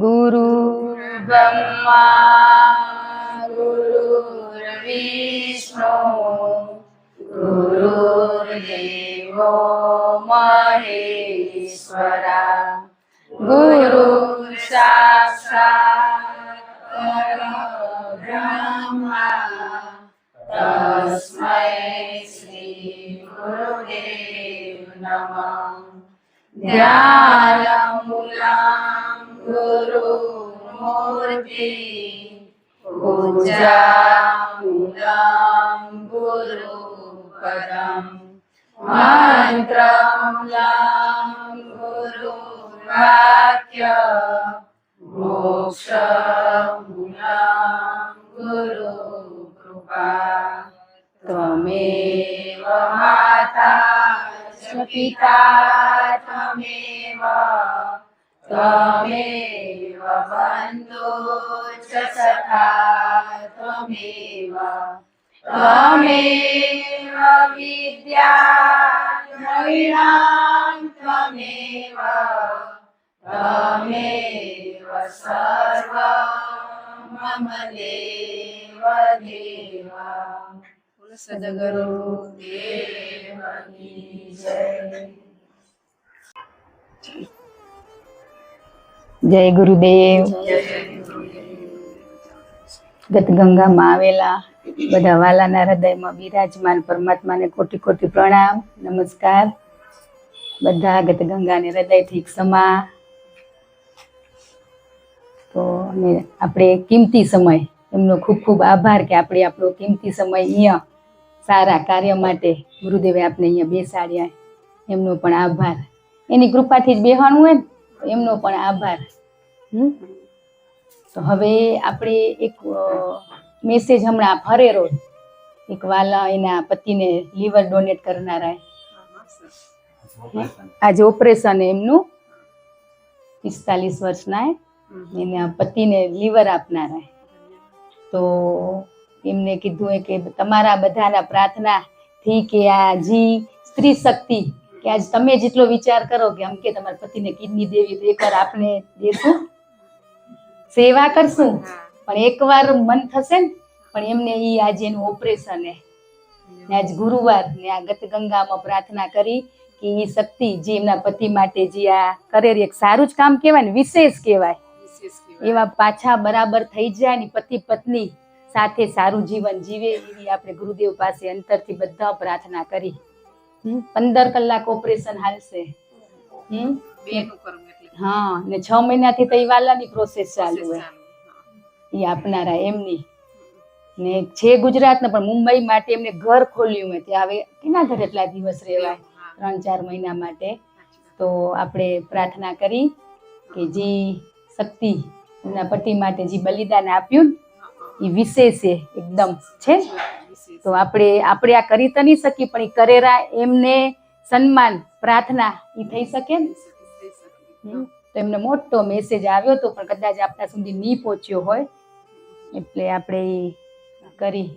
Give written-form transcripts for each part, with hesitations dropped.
गुरुर्ब्रह्मा गुरुर्विष्णु गुरुर्देवो महेश्वरा गुरुः साक्षात् परब्रह्मा तस्मै श्री गुरुदेव नमः। ध्यानमूलं गुरुमूर्ति पूजामूलं गुरुपदम् मंत्रमूलं गुरुवाक्य मोक्षमूलं गुरुकृपा त्वमेव माता च पिता त्वमेव बन्धु च सखा त्वमेव विद्या द्रविणं त्वमेव सर्वं मम देव देव। सद्गुरुदेव की जय। જય ગુરુદેવ। ગતગંગામાં આવેલા બધા વાલાના હૃદયમાં બિરાજમાન પરમાત્માને કોટી કોટી પ્રણામ નમસ્કાર। બધા ગતગંગાને હૃદયથી ક્ષમા। તો આપણે કિંમતી સમય એમનો ખૂબ ખૂબ આભાર કે આપણે આપણો કિંમતી સમય અહીંયા સારા કાર્ય માટે ગુરુદેવે આપણે અહીંયા બેસાડ્યા, એમનો પણ આભાર। એની કૃપાથી જ બેહાણું હોય ને એમનો પણ આભાર। તો હવે આપણે એક મેસેજ હમણાં ફરેરો એક વાલા એના પતિને લીવર ડોનેટ કરનારા, આજે ઓપરેશન એમનું 45 વર્ષના એના પતિને લીવર આપનારા। તો એમને કીધું કે તમારા બધાના પ્રાર્થનાથી કે આ જી સ્ત્રી શક્તિ કે આજ તમે જેટલો વિચાર કરો કે આમ કે તમારા પતિને કિડની દેવી તો એકવાર આપણે દેશું, સેવા કરશું, પણ એકવાર મન થશે ને પણ એમને ઈ આજે એનું ઓપરેશન ને આજ ગુરુવાર ને આ ગતગંગામાં પ્રાર્થના કરી કે એ શક્તિ જે એમના પતિ માટે જે આ કરે એક સારું જ કામ કહેવાય ને, વિશેષ કહેવાય, એવા પાછા બરાબર થઈ જાય ને પતિ પત્ની સાથે સારું જીવન જીવે એવી આપણે ગુરુદેવ પાસે અંતરથી બધા પ્રાર્થના કરી। 15 કલાક ઓપરેશન હાલશે, હા, ને 6 મહિનાથી તો વાલાની પ્રોસેસ ચાલુ હોય એ આપનારા એમની ને છે ગુજરાત ને પણ મુંબઈ માટે એમને ઘર ખોલ્યું હોય ત્યાં હવે કેના ઘર એટલા દિવસ રહેવાય 3-4 મહિના માટે। તો આપણે પ્રાર્થના કરી કે જે શક્તિ એમના પતિ માટે જે બલિદાન આપ્યું એ વિશેષ એકદમ છે। તો આપણે આ કરી તો નહીં શકી પણ એ કરેરા એમને સન્માન પ્રાર્થના એ થઈ શકે ને। તો એમને મોટો મેસેજ આવ્યો તો પણ કદાચ આપણા સુધી નહીં પહોંચ્યો હોય એટલે આપણે એ કરી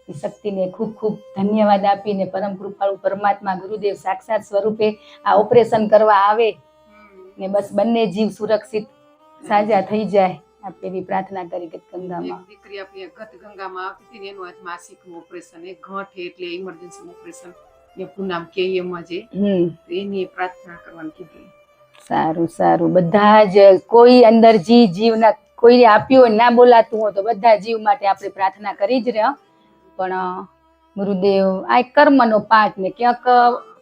એ શક્તિને ખૂબ ખૂબ ધન્યવાદ આપીને પરમ કૃપાળુ પરમાત્મા ગુરુદેવ સાક્ષાત સ્વરૂપે આ ઓપરેશન કરવા આવે ને બસ બંને જીવ સુરક્ષિત સાજા થઈ જાય આપણે એવી પ્રાર્થના કરી ગતગંગામાં। દીકરી આપણી ગતગંગામાં આવતી હતી એનું આજ માસિકનું ઓપરેશન એક ઘટ એટલે ઇમરજન્સી ઓપરેશન એ પૂનમ કે એમાં જે એની પ્રાર્થના કરવાનું કીધું। સારું સારું, બધા જ કોઈ અંદર જીવના કોઈ આપ્યું ના બોલાતું હોય તો બધા જીવ માટે આપણે પ્રાર્થના કરી જ રહ્યા, પણ ગુરુદેવ આ એક કર્મનો પાઠ ને ક્યાંક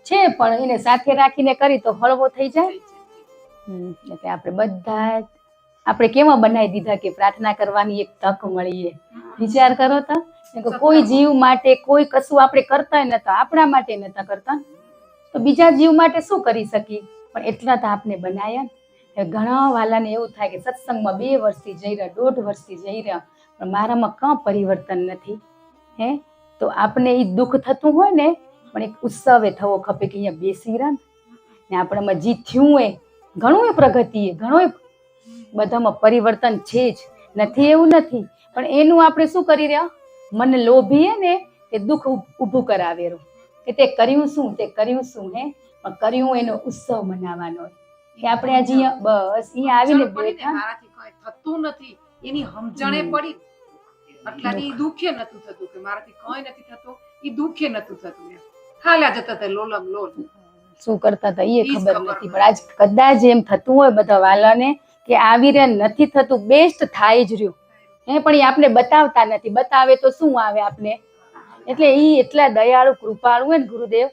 છે પણ એને સાથે રાખીને કરી તો હળવો થઈ જાય। એટલે આપણે બધા આપણે કેવા બનાવી દીધા કે પ્રાર્થના કરવાની એક તક મળીએ। વિચાર કરો તો કોઈ જીવ માટે કોઈ કશું આપણે કરતા નતા, આપણા માટે નતા કરતા તો બીજા જીવ માટે શું કરી શકી, પણ એટલા તો આપણે બનાયા। ઘણા વાલાને એવું થાય કે સત્સંગમાં 2 વર્ષથી જઈ રહ્યા, 1.5 વર્ષથી જઈ રહ્યા પણ મારામાં કાં પરિવર્તન નથી હે। તો આપણે એ દુઃખ થતું હોય ને પણ એક ઉત્સવે થવો ખપે કે અહીંયા બેસી રહ્યા ને આપણામાં જે થયું એ ઘણું પ્રગતિ ઘણો બધામાં પરિવર્તન છે જ, નથી એવું નથી, પણ એનું આપણે શું કરી રહ્યા મન લોભીએ ને એ દુઃખ ઊભું કરાવેલું કે તે કર્યું શું હે પણ કર્યું એનો ઉત્સવ મનાવવાનો કે આપણે હજી બસ અહીંયા આવીને બેઠા થતું નથી એની સમજણે પડી એટલાથી ઈ દુઃખે નતું થતું કે મારાથી કઈ નથી થતું, ઈ દુઃખે નતું થતું એમ હાલ્યા જતા હતા લોલમ લોલ. શું કરતા હતા એ ઈ જ ખબર ખબર નથી, પણ આજ કદાચ એમ થતું હોય બધા વાલાને કે આવી રે નથી થતું, બેસ્ટ થાય જ રહ્યું પણ એ આપણે બતાવતા નથી, બતાવે તો શું આવે આપણે. એટલે ઈ એટલા દયાળુ કૃપાળુ હોય ને ગુરુદેવ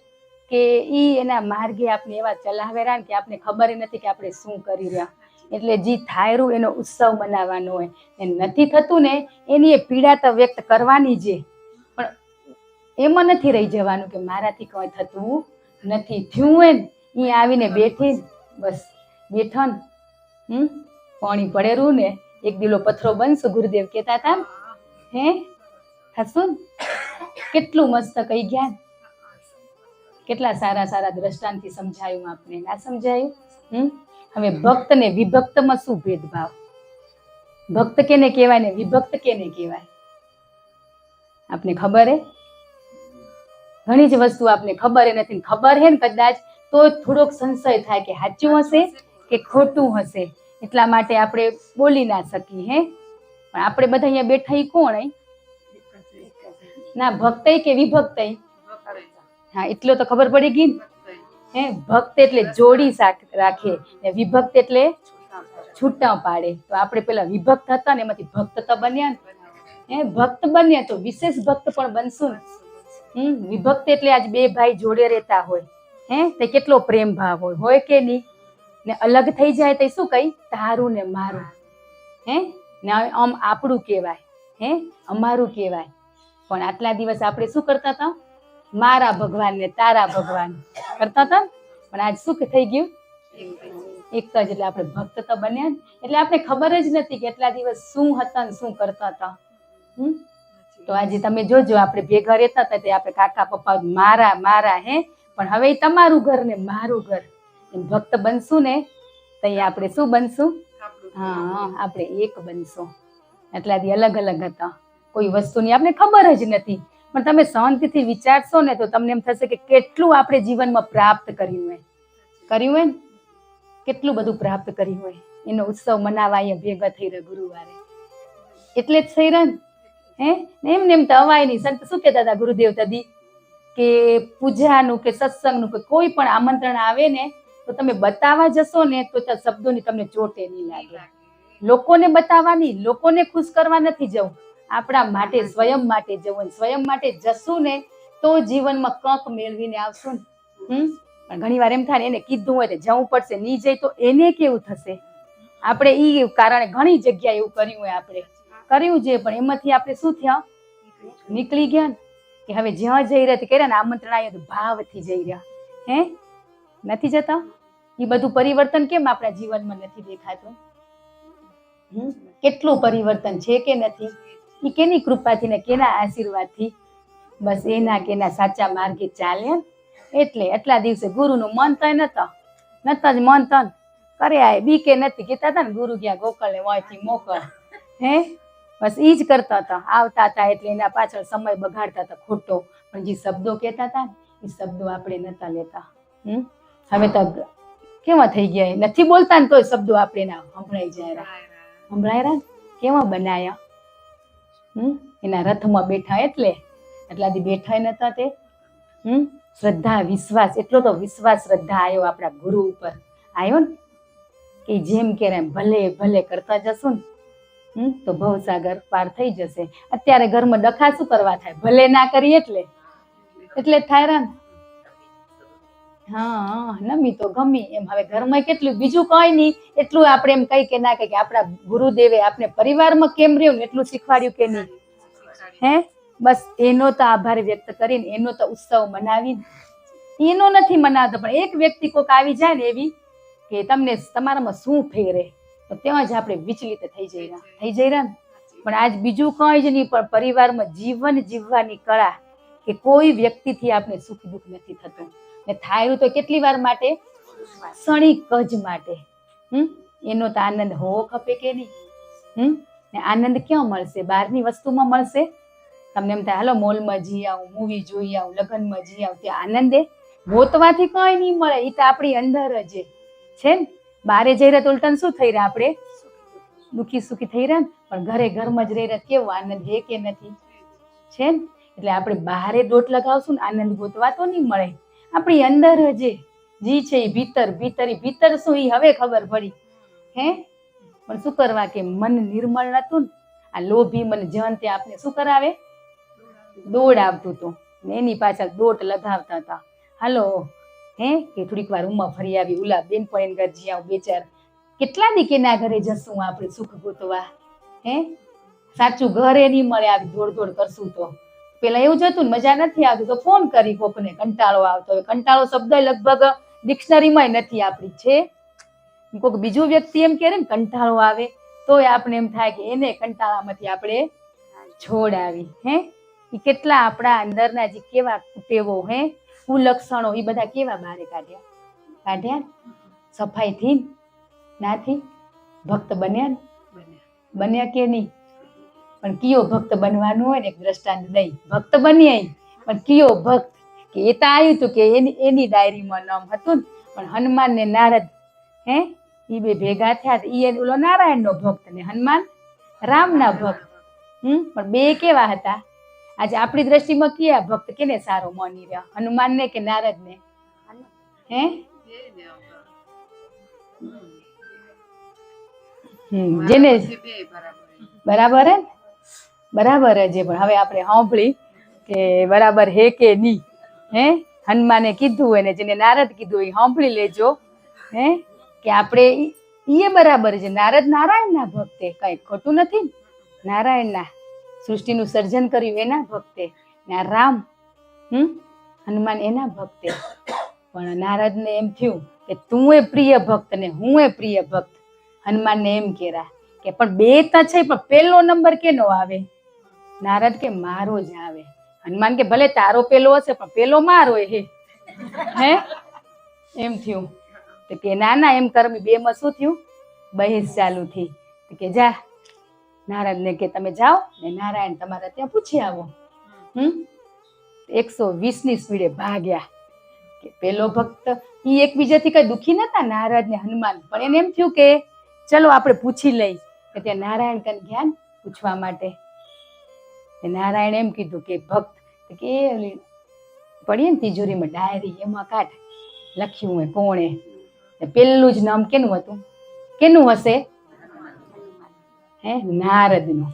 કે ઈ એના માર્ગે આપણે એવા ચલાવેરા ને કે આપણે ખબર નથી કે આપણે શું કરી રહ્યા. એટલે જે થાયરું એનો ઉત્સવ મનાવવાનો હોય, એ નથી થતું ને એની એ પીડા તો વ્યક્ત કરવાની છે, પણ એમાં નથી રહી જવાનું કે મારાથી કઈ થતું નથી. થયું હોય ને એ આવીને બેઠી બસ બેઠો ને પાણી પડેરું ને એક દિલો પથરો બનશું ગુરુદેવ કહેતા હતા હે થશું કેટલું મસ્ત કહી ગયા, કેટલા સારા સારા દ્રષ્ટાંતથી સમજાયું આપણે, ના સમજાયું. હવે ભક્ત ને વિભક્તમાં શું ભેદભાવ? ભક્ત કેને કહેવાય ને વિભક્ત કેને કહેવાય આપને ખબર હે? ઘણી જ વસ્તુ આપને ખબર નથી, ખબર હે ને કદાચ તો થોડોક સંશય થાય કે સાચું હશે કે ખોટું હશે, એટલા માટે આપણે બોલી ના શકીએ હે. પણ આપણે બધા અહીંયા બેઠા ઈ કોણ હે? ના ભક્ત કે વિભક્ત? હા એટલો તો ખબર પડી ગઈ હે. ભક્ત એટલે જોડી રાખે ને વિભક્ત એટલે છૂટા પાડે. તો આપણે પેલા વિભક્ત હતા ને એમાંથી ભક્ત તો બન્યા ને હે, ભક્ત બન્યા તો વિશેષ ભક્ત પણ બનશું ને. વિભક્ત એટલે આજ બે ભાઈ જોડે રહેતા હોય હે, તે કેટલો પ્રેમ ભાવ હોય કે નહીં, ને અલગ થઈ જાય તો શું કઈ તારું ને મારું હે, ને આમ આપણું કહેવાય હે, અમારું કહેવાય. પણ આટલા દિવસ આપણે શું કરતા હતા? મારા ભગવાન ને તારા ભગવાન કરતા હતા, પણ આજ શું થઈ ગયું? એક જ. એટલે આપણે ભક્ત તો બન્યા ને, એટલે આપણે ખબર જ નથી કે એટલા દિવસ શું હતા ને શું કરતા હતા. તો આજે તમે જોજો આપણે ભેગા રહેતા હતા તે આપણે કાકા પપ્પા મારા મારા હે, પણ હવે તમારું ઘર ને મારું ઘર, ભક્ત બનશું ને તો આપણે શું બનશું? હા આપણે એક બનશું. એટલાથી અલગ અલગ હતા, કોઈ વસ્તુની આપણે ખબર જ નથી, પણ તમે શાંતિથી વિચારશો ને તો તમને એમ થશે કે કેટલું આપણે જીવનમાં પ્રાપ્ત કર્યું હોય ને, કેટલું બધું પ્રાપ્ત કર્યું હોય. એનો ઉત્સવ મનાવવા અહીંયા ભેગા થઈ રહ્યા ગુરુવારે, એટલે જ થઈ રહ્યા હે. એમ ને એમ તો અવાય નહીં. સંત શું કહેતા હતા ગુરુદેવ તદી કે પૂજાનું કે સત્સંગનું કે કોઈ પણ આમંત્રણ આવે ને તો તમે બતાવવા જશો ને તો શબ્દોની તમને ચોટે નહીં લાગે. લોકોને બતાવવાની, લોકોને ખુશ કરવા નથી જવું, આપણા માટે સ્વયં માટે જવું. સ્વયં માટે જશું ને તો જીવનમાં કંક મેળવીને આવશું ને. પણ ઘણી વાર એમ થાય ને એને કીધું હોય તો જવું પડશે, નહીં જાય તો એને કેવું થશે? આપણે ઈ કારણે ઘણી જગ્યાએ એવું કર્યું હોય, આપણે કર્યું છે, પણ એમાંથી આપણે શું થયા? નીકળી ગયા ને કે હવે જ્યાં જઈ રહ્યા કર્યા ને આમંત્રણ આવ્યા તો ભાવથી જઈ રહ્યા હે, નથી જતા. એ બધું પરિવર્તન કેમ આપણા જીવનમાં નથી દેખાતું? કેટલું પરિવર્તન છે કે નથી? એ કેની કૃપાથી ને કેના આશીર્વાદથી? બસ એના કેના સાચા માર્ગે ચાલે. એટલે એટલા દિવસે ગુરુનું મન તો નતા જ મન તન કરે આય બી કે નથી કહેતા હતા ને ગુરુ ગયા ગોકળ ને વાંચી મોકળ હે, બસ ઈ જ કરતા હતા. આવતા હતા એટલે એના પાછળ સમય બગાડતા હતા ખોટો, પણ જે શબ્દો કહેતા હતા ને એ શબ્દો આપણે નતા લેતા. હવે તો કેવા થઈ ગયા, નથી બોલતા ને તોય શબ્દો આપણે ના સંભળાઈ જાય. સંભળાય કેવા બનાયા? એના રથમાં બેઠા એટલાથી બેઠા નતા તે. શ્રદ્ધા વિશ્વાસ, એટલો તો વિશ્વાસ શ્રદ્ધા આવ્યો આપણા ગુરુ ઉપર આવ્યો ને કે જેમ કે ભલે ભલે કરતા જશું ને તો ભવસાગર પાર થઈ જશે. અત્યારે ઘરમાં ડખા શું કરવા થાય? ભલે ના કરી એટલે થાય ને. હા નમી તો ગમી એમ. હવે ઘરમાં કેટલું બીજું કઈ નહીં, એટલું આપણે એમ કઈ કે ના કે આપણા ગુરુદેવે આપણે પરિવારમાં કેમ રહ્યું ને એટલું શીખવાડ્યું કે નહીં હે. બસ એનો તો આભાર વ્યક્ત કરીને એનો તો ઉત્સવ મનાવીને, એનો નથી મનાવતો, પણ એક વ્યક્તિ કોઈક આવી જાય ને એવી કે તમને તમારામાં શું ફેરે તો ત્યાં જ આપણે વિચલિત થઈ જઈ રહ્યા ને. પણ આજ બીજું કઈ જ નહીં, પણ પરિવારમાં જીવન જીવવાની કળા કે કોઈ વ્યક્તિથી આપણે સુખ દુઃખ નથી થતું ને થાયરું તો કેટલી વાર માટે? ક્ષણિક જ માટે. એનો તો આનંદ હોવો ખપે કે નહીં? ને આનંદ ક્યાં મળશે? બહારની વસ્તુમાં મળશે? તમને એમ થાય હાલો મોલમાં જઈ આવું, મૂવી જોઈ આવું, લગ્નમાં જઈ આવું, ત્યાં આનંદ ગોતવાથી કઈ નહીં મળે. એ તો આપણી અંદર જ છે ને. બારે જઈ રહ્યા તો ઉલટન શું થઈ રહ્યા? આપણે દુઃખી સુખી થઈ રહ્યા ને, પણ ઘરે ઘરમાં જ રહી રહ્યા કેવો આનંદ હે કે નથી? છે ને? એટલે આપણે બહારે દોટ લગાવશું ને આનંદ ગોતવા તો નહીં મળે. આપણી અંદર જી છે એ ભીતર શું એ હવે ખબર પડી. હે પણ શું કરવા કે મન નિર્મળ નતું ને, આ લોભી મન જન તે આપણે શું કરાવે? દોડ આવતું હતું ને એની પાછળ દોટ લગાવતા હતા. હાલો કે થોડીક વાર ઉમા ફરી આવી, ઉલા બેન પણ ઘર જી આવું, બે ચાર કેટલા દી કેના ઘરે જશું આપણે સુખ ગોતવા? સાચું ઘરે નહીં મળે, આવી દોડ કરશું તો. પેલા એવું જ હતું ને, મજા નથી આવતી તો ફોન કરી કોકને, કંટાળો આવતો. હવે કંટાળો શબ્દ લગભગ ડિક્શનરીમાં નથી આપણી છે. કોઈક બીજું વ્યક્તિ એમ કહે ને કંટાળો આવે તોય આપણે એમ થાય કે એને કંટાળામાંથી આપણે છોડાવી. એ કેટલા આપણા અંદરના જે કેવા કુટેવો કુલક્ષણો એ બધા કેવા બારે કાઢ્યા સફાઈથી નાથી ભક્ત બન્યા કે નહીં? પણ કયો ભક્ત બનવાનું હોય ને એક દ્રષ્ટાંત દઈ, ભક્ત બની પણ કયો ભક્ત કે એ તો આવ્યું હતું કે એની ડાયરીમાં નામ હતું ને, પણ હનુમાન ને નારદ એ બે ભેગા થયા. એ ઓલો નારાયણ નો ભક્ત ને હનુમાન રામ ના ભક્ત. પણ બે કેવા હતા? આજે આપણી દ્રષ્ટિમાં કયા ભક્ત કેને સારો માની રહ્યા? હનુમાન ને કે નારદ ને? જેને બરાબર હે, બરાબર છે. પણ હવે આપણે સાંભળી કે બરાબર હે કે નહીં. હનુમાને કીધું હોય ને જેને નારદ કીધું એ સાંભળી લેજો. કે આપણે એ બરાબર છે. નારદ નારાયણ ના ભક્તે, કઈ ખોટું નથી. નારાયણ ના સૃષ્ટિનું સર્જન કર્યું એના ભક્તે, ને રામ હનુમાન એના ભક્તે. પણ નારદ ને એમ થયું કે તું એ પ્રિય ભક્ત ને હું એ પ્રિય ભક્ત. હનુમાન ને એમ કેરા કે પણ બે તો છે, પણ પેલો નંબર કેનો આવે? નારદ કે મારો જ આવે. હનુમાન કે ભલે તારો પેલો હશે પણ પેલો મારો એમ થયું. તો કે ના એમ કરમી બે માં શું થયું? બહેસ ચાલુ થઈ. કે જા નારદ ને કે તમે જાઓ ને નારાયણ તમારા ત્યાં પૂછી આવો. 120 ની સ્પીડે ભાગ્યા. કે પેલો ભક્ત ઈ એકબીજાથી કઈ દુખી નતા નારદ ને હનુમાન, પણ એને એમ થયું કે ચલો આપણે પૂછી લઈ. કે ત્યાં નારાયણ કન ગયા પૂછવા માટે. નારાયણ એમ કીધું કે ભક્ત કે પડીએ ને તિજોરીમાં ડાયરી, એમાં કાઢ લખ્યું હોય કોણે. પેલું જ નામ કેનું હતું? કેનું હશે? નારદ નું.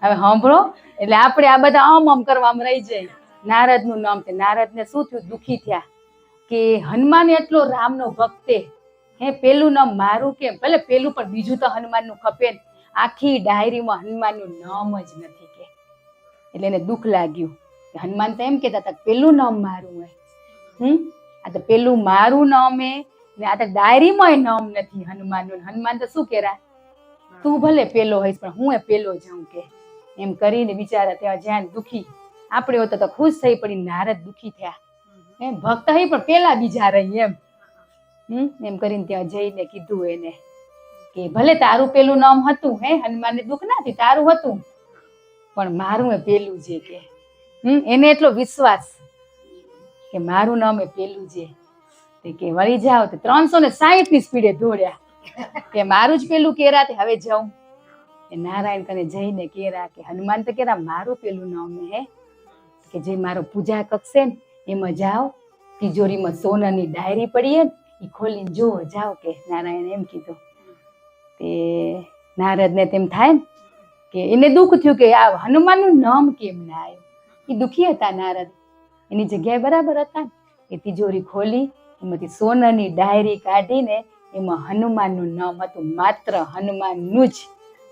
હવે સાંભળો, એટલે આપણે આ બધા આમ કરવામાં રહી જાય. નારદ નું નામ. નારદ ને શું થયું? દુખી થયા કે હનુમાન એટલો રામનો ભક્તે, પેલું નામ મારું કેમ? ભલે પેલું પણ બીજું તો હનુમાન નું ખપે ને. આખી ડાયરીમાં હનુમાન નું નામ જ નથી કે. એટલે એને દુઃખ લાગ્યું. હનુમાન તો એમ કેતા હતા પેલું નામ મારું હોય. આ તો પેલું મારું નામ ને આ તો ડાયરીમાં નામ નથી હનુમાન નું. હનુમાન તો શું કેરા? તું ભલે પેલો હોઈશ પણ હું એ પેલો જાઉં કે. એમ કરીને બિચારા ત્યાં જ્યાં દુખી. આપણે હોતો તો ખુશ થઈ પડી. નારદ દુખી થયા. ભક્ત હઈ પણ પેલા બીજા રહી એમ કરીને ત્યાં જઈને કીધું એને કે ભલે તારું પેલું નામ હતું, હનુમાન ને દુઃખ નથી, તારું હતું, પણ મારું એ પેલું છે કે. એને એટલો વિશ્વાસ કે મારું નામ એ પેલું છે. કે વળી જાઓ તો 360 ની સ્પીડે દોડ્યા કે મારું જ પેલું કેરા તે હવે જાઉં. કે નારાયણ કને જઈને કેરા કે હનુમાન તો કેરા મારું પેલું નામ કે જે મારો પૂજા કક્ષે ને એમાં જાઓ, તિજોરીમાં સોનાની ડાયરી પડી એ ખોલીને જુઓ જાઓ કે. નારાયણ એમ કીધું. તે નારદ ને તેમ થાય ને કે એને દુઃખ થયું કે આ હનુમાનનું નામ કેમ ના આવ્યું. એ દુઃખી હતા નારદ, એની જગ્યાએ બરાબર હતા. એ તિજોરી ખોલી એમાંથી સોનાની ડાયરી કાઢીને એમાં હનુમાનનું નામ હતું. માત્ર હનુમાનનું જ,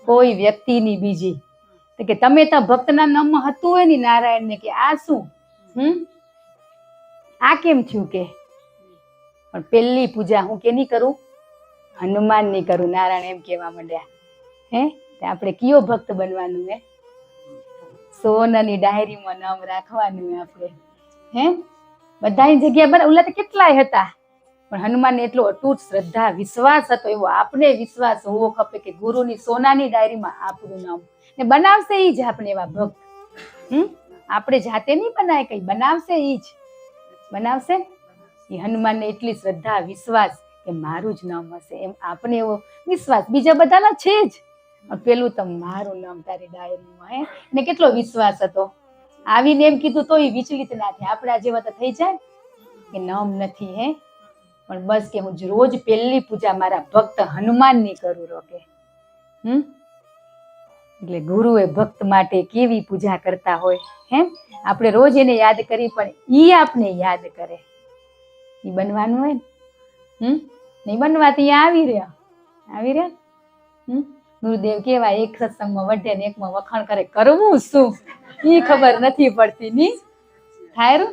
કોઈ વ્યક્તિની બીજી. તો કે તમે તો ભક્તના નામમાં હતું હોય ને નારાયણ ને કે આ શું? આ કેમ થયું કે? પણ પેલી પૂજા હું કેની કરું? હનુમાન ની કરું. નારાયણ એમ કેવા માંડ્યા. આપણે કયો ભક્ત બનવાનું? સોનાની ડાયરીમાં નામ રાખવાનું આપણે. બધાની જગ્યા બરાબર. ઓલા તો કેટલાય હતા, પણ હનુમાનને એટલો અતૂટ શ્રદ્ધા વિશ્વાસ હતો. એવો આપણે વિશ્વાસ હોવો ખપે કે ગુરુની સોનાની ડાયરીમાં આપણું નામ ને બનાવશે ઈ જ. આપણે એવા ભક્ત આપણે જાતે નહીં બનાય, કઈ બનાવશે ઈ જ બનાવશે. એ હનુમાનને એટલી શ્રદ્ધા વિશ્વાસ કે મારું જ નામ હશે. એમ આપણે એવો વિશ્વાસ બીજા બધાના છે જ, પેલું તો મારું નામ તારી ડાયરીમાં, હે ને કેટલો વિશ્વાસ હતો. આવીને એમ કીધું તો એ વિચલિત ના થાય. આપણા જેવા તો થઈ જાય કે નામ નથી, હે પણ બસ કે હું રોજ પહેલી પૂજા મારા ભક્ત હનુમાનની કરું રોકે. એટલે ગુરુએ ભક્ત માટે કેવી પૂજા કરતા હોય, હે આપણે રોજ એને યાદ કરી પણ ઈ આપને યાદ કરે. ઈ બનવાનું હોય ને, નહીં બનવાથી અહીંયા આવી રહ્યા. ગુરુદેવ કેવા એક સત્સંગમાં વઢે ને એકમાં વખાણ કરે, કરવું શું ઈ ખબર નથી પડતી. ની થાય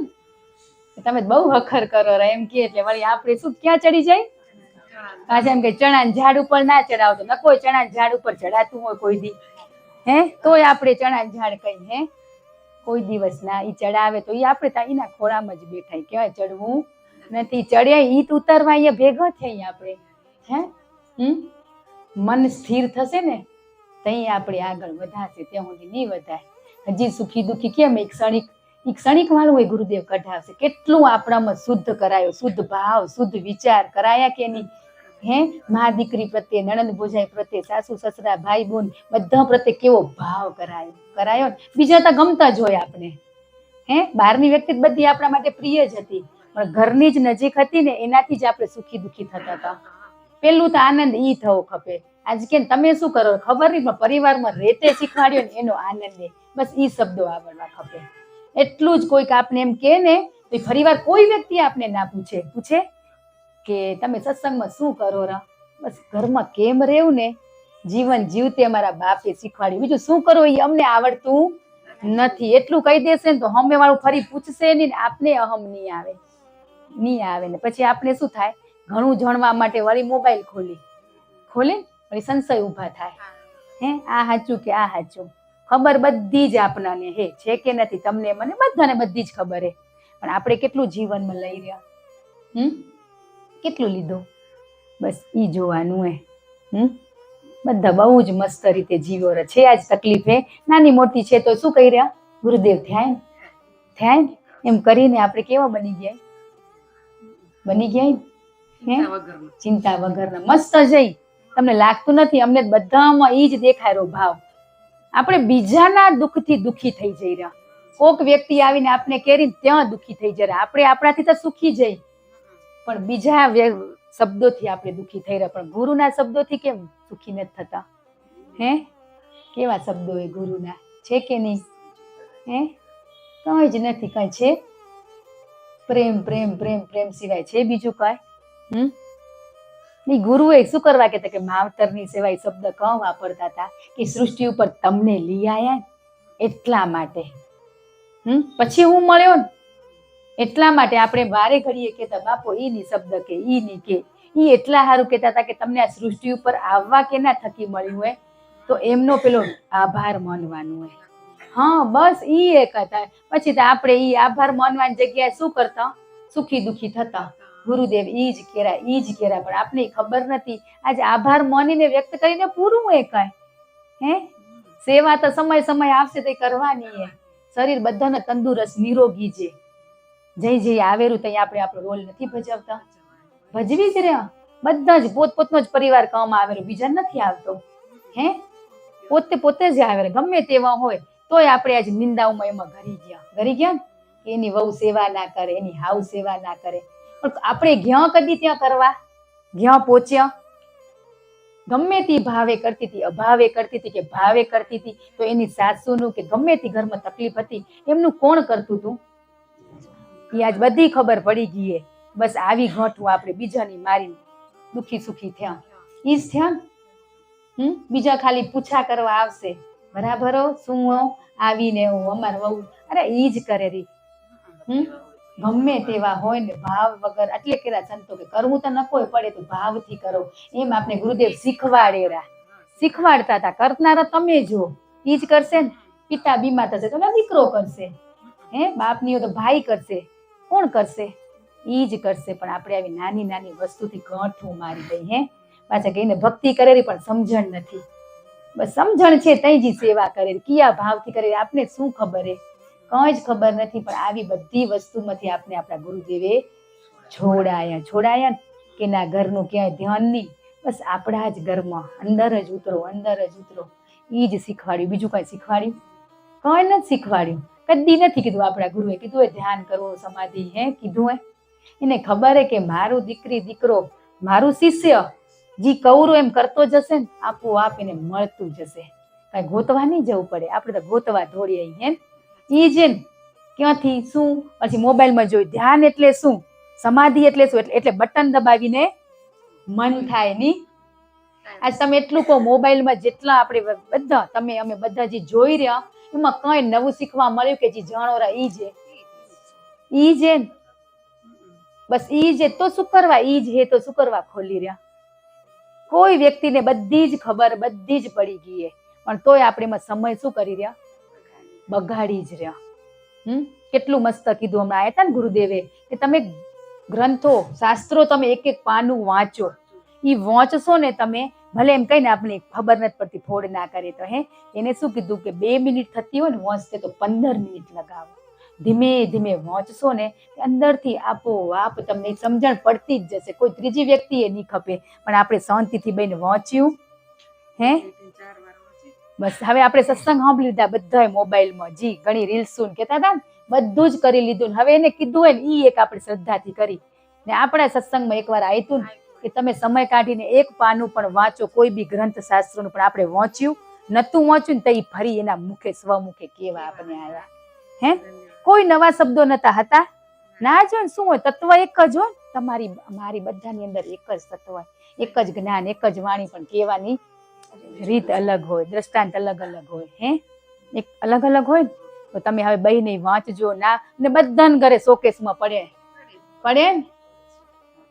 તમે બહુ હખર કરો એમ કે એટલે વળી આપણે શું ક્યાં ચડી જાય. પાછા એમ કે ચણાના ઝાડ ઉપર ના ચડાવતો, ન કોઈ ચણાના ઝાડ ઉપર ચડાતું હોય કોઈ દી, હે તોય આપણે ચણાના ઝાડ કઈ, હે કોઈ દિવસ ના ઈ ચડાવે તો ઈ આપણે એના ખોળામાં જ બેઠા. કહેવાય ચડવું નથી, ચડ્યા ઈ તો ઉતારવા અહીંયા ભેગા થઈ આપણે, હે મન સ્થિર થશે ને તઈ આપણે આગળ વધાશે, ત્યાં સુધી નહીં વધાય. હજી સુખી દુખી કેમ એક ક્ષણિક વાળું હોય ગુરુદેવ કઢાવશે. કેટલું આપણામાં શુદ્ધ કરાયો, શુદ્ધ ભાવ શુદ્ધ વિચાર કરાયા કે નહીં, હે મા દીકરી પ્રત્યે, નણંદ ભોજાઈ પ્રત્યે, સાસુ સસરા ભાઈ બોન બધા પ્રત્યે કેવો ભાવ કરાયો. બીજા તો ગમતા જ હોય આપણે, હે બહારની વ્યક્તિ બધી આપણા માટે પ્રિય જ હતી, પણ ઘરની જ નજીક હતી ને એનાથી જ આપણે સુખી દુખી થતા હતા. પેલું તો આનંદ ઈ થવો ખપે. આજ કે તમે શું કરો ખબર નહીં, પણ પરિવારમાં રેતે શીખવાડ્યો ને એનો આનંદ, બસ ઈ શબ્દો આવડવા ખપે. એટલું જ કોઈક આપણે એમ કે ને તો ફરીવાર કોઈ વ્યક્તિ આપણે ના પૂછે કે તમે સત્સંગમાં શું કરો રા, બસ ઘરમાં કેમ રહેવું ને જીવન જીવતે અમારા બાપે શીખવાડ્યું, બીજું શું કરવું એ અમને આવડતું નથી. એટલું કહી દેશે ને તો હમે વાળું ફરી પૂછશે નહીં ને આપને અહમ નહીં આવે ને પછી આપણે શું થાય, ઘણું જાણવા માટે વળી મોબાઈલ ખોલે વળી સંશય ઊભા થાય, હે આ સાચું કે આ સાચું. ખબર બધી જ આપણાને હે છે કે નથી, તમને મને બધાને બધી જ ખબર હે, પણ આપણે કેટલું જીવનમાં લઈ રહ્યા, કેટલું લીધું, બસ ઈ જોવાનું હે. બધા બહુ જ મસ્ત રીતે જીવો છે. આજ તકલીફ હે નાની મોટી છે તો શું કહી રહ્યા, ગુરુદેવ થયા એમ કરીને આપણે કેવા બની ગયા હે ચિંતા વગરના મસ્ત જઈ. તમને લાગતું નથી અમને બધામાં ઈ જ દેખાય ભાવ. આપણે બીજાના દુઃખથી દુઃખી થઈ જઈ રહ્યા. કોક વ્યક્તિ આવીને આપણે કેરી ત્યાં દુઃખી થઈ જઈ રહ્યા. આપણે આપણાથી તો સુખી જઈ પણ બીજા શબ્દોથી આપણે દુઃખી થઈ રહ્યા. પણ ગુરુના શબ્દોથી કેમ સુખી નથી થતા, હે કેવા શબ્દો એ ગુરુના છે કે નહીં, હે કઈ જ નથી. કઈ છે પ્રેમ પ્રેમ પ્રેમ પ્રેમ સિવાય છે બીજું કઈ? નહીં. ગુરુએ શું કરવા કહેતા કે માવતરની સેવા શબ્દ કં વાપરતા હતા કે સૃષ્ટિ ઉપર તમને લઈ આયા એટલા માટે, પછી હું મળ્યો ને એટલા માટે. આપણે વારે ઘડીએ કહેતા બાપો ઈ ની શબ્દ કે ઈ ની કે ઈ એટલા સારું કહેતા હતા કે તમને આ સૃષ્ટિ ઉપર આવવા કેના થકી મળ્યું હોય તો એમનો પેલો આભાર માનવાનું હોય. હા બસ ઈ એક હતા. પછી તો આપણે ઈ આભાર માનવાની જગ્યાએ શું કરતા, સુખી દુખી થતા. ગુરુદેવ ઈ જ કેરા પણ આપણે ખબર નથી. આજે આભાર માનીને વ્યક્ત કરીને પૂરું હોય કઈ, હે સેવા તો સમય આવશે તો કરવાની હે. શરીર બધાને તંદુરસ્ત નિરોગી છે. જઈ આવેરું ત્યાં આપણે આપણો રોલ નથી ભજવતા, ભજવી જ રહ્યા. બધા જ પોતપોતનો જ પરિવાર કામ આવેલો, બીજા નથી આવતો, હે પોતે જ આવે ગમે તેવા હોય તોય આપણે આજે નિંદાઓમાં એમાં ઘરી ગયા કે એની વહુ સેવા ના કરે, એની હાવ સેવા ના કરે. પણ આપણે જ્યાં કદી ત્યાં કરવા જ્યાં પહોંચ્યા, ગમે તે ભાવે કરતી હતી, અભાવે કરતી હતી કે ભાવે કરતી હતી તો એની સાસુનું કે ગમે તે ઘરમાં તકલીફ હતી એમનું કોણ કરતું હતું એ આજ બધી ખબર પડી ગઈ. બસ આવી ઘટવું આપણે બીજાની મારી દુખી સુખી થયા ઈ જ થયા. બીજા ખાલી પૂછા કરવા આવશે, બરાબર શું આવીને અમાર વહુ અરે ઈ જ કરે રી. ગમે તેવા હોય ને ભાવ વગર એટલે કેરા સંતો કે કરવું તો ન કોઈ પડે તો ભાવથી કરો. એમ આપણે ગુરુદેવ શીખવાડતા હતા. કરનારા તમે જો ઈ જ કરશે ને. પિતા બીમાર થશે તો દીકરો કરશે, હે બાપની તો ભાઈ કરશે, કોણ કરશે? ઈ જ કરશે. પણ આપણે આવી નાની નાની વસ્તુથી ગંઠું મારી દઈ, હે પાછા કહીને ભક્તિ કરેલી પણ સમજણ નથી. બસ સમજણ છે તઈ જ સેવા કરે, કયા ભાવથી કરે આપને શું ખબર હે? કઈ જ ખબર નથી. પણ આવી બધી વસ્તુમાંથી આપણે આપણા ગુરુદેવે છોડાયા કે ના ઘરનું ક્યાંય ધ્યાન નહીં, બસ આપણા જ ઘરમાં અંદર જ ઉતરો, અંદર જ ઉતરો. ઈ જ શીખવાડ્યું, બીજું કઈ શીખવાડ્યું? કઈ નથી શીખવાડ્યું. કદી નથી કીધું આપણા ગુરુએ કીધું હોય ધ્યાન કરવો, સમાધિ કીધું હોય? એને ખબર હે કે મારું દીકરી દીકરો, મારું શિષ્ય જી કૌરું એમ કરતો જશે ને આપોઆપ એને મળતું જશે. કઈ ગોતવા નહીં જવું પડે, આપણે તો ગોતવા દોડીએ. ઈ જ ને ક્યાંથી શું પછી મોબાઈલમાં જોઈ ધ્યાન એટલે શું, સમાધિ એટલે શું, એટલે બટન દબાવીને મન થાય ની. આજ તમે એટલું કહો મોબાઈલમાં જેટલા આપણે બધા તમે અમે બધા જે જોઈ રહ્યા એમાં કઈ નવું શીખવા મળ્યું કે જે જાણોરા ઈ છે ને બસ ઈ છે તો શું કરવા, ઈ જ હે તો શું કરવા ખોલી રહ્યા. કોઈ વ્યક્તિને બધી જ ખબર બધી જ પડી ગઈ છે પણ તોય આપણે એમાં સમય શું કરી રહ્યા, બગાડી જ રહ્યા. કેટલું મસ્ત કીધું હમણાં આયા હતા ને ગુરુદેવે કે તમે ગ્રંથો શાસ્ત્રો તમે એક એક પાનું વાંચો. ઈ વાંચશો ને તમે ભલે એમ કહીને આપણે ખબર નથી પડતી ફોડ ના કરે તો એને શું કીધું કે 2 મિનિટ થતી હોય ને વાંચતે તો 15 મિનિટ લગાવો. ધીમે ધીમે વાંચશો ને અંદરથી આપોઆપ તમને સમજણ પડતી જ જશે. કોઈ ત્રીજી વ્યક્તિ એ નહીં ખપે પણ આપણે શાંતિથી બેન વાંચ્યું બસ. હવે આપણે સત્સંગ સાંભળી લીધા બધા મોબાઈલમાં જી ઘણી રીલ્સ કેતા હતા ને બધું જ કરી લીધું. હવે એને કીધું હોય ને ઈ એક આપણે શ્રદ્ધાથી કરી ને આપણા સત્સંગમાં એકવાર આવ્યું ને કે તમે સમય કાઢીને એક પાનું પણ વાંચો, કોઈ બી ગ્રંથ શાસ્ત્રનું પણ આપણે વાંચ્યું નતું વાંચ્યું ને તો ફરી એના મુખે સ્વમુખે કેવા આપણે આવ્યા. કોઈ નવા શબ્દો નતા હતા ના જો ને શું હોય તત્વ એક જ હોય તમારી મારી બધાની અંદર એક જ તત્વ હોય, એક જ જ્ઞાન, એક જ વાણી પણ કહેવાની રીત અલગ હોય, દ્રષ્ટાંત અલગ અલગ હોય. એક અલગ અલગ હોય તો તમે હવે બહીને વાંચજો ના ને બધાને ઘરે શોકેસમાં પડે ને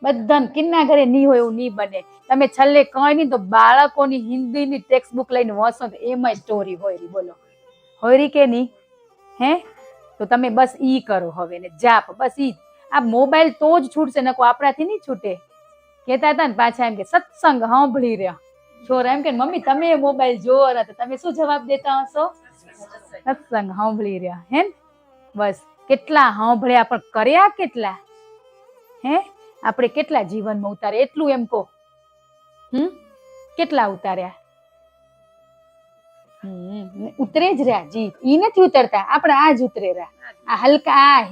બધાને કિન્ના ઘરે નહીં હોય એવું નહીં બને. તમે છેલ્લે કઈ નહીં તો બાળકોની હિન્દીની ટેક્સ્ટ બુક લઈને વાંચો તો એમાં સ્ટોરી હોય બોલો હોય કે નહીં તો તમે બસ ઈ કરો હવે ને જાપ બસ ઈ. આ મોબાઈલ તો જ છૂટશે નકો આપણાથી નહીં છૂટે. કહેતા હતા ને પાછા એમ કે સત્સંગ સાંભળી રહ્યા છોરા એમ કે મમ્મી તમે મોબાઈલ જોવો રહ્યા તો તમે શું જવાબ દેતા હશો? સત્સંગ સાંભળી રહ્યા બસ. કેટલા સાંભળ્યા પણ કર્યા કેટલા? આપણે કેટલા જીવનમાં ઉતારે એટલું એમ કહો. કેટલા ઉતાર્યા? ઉતરે જ રહ્યા જી. ઈ નથી ઉતરતા આપણે આ જ ઉતરે રહ્યા. આ હલકા આ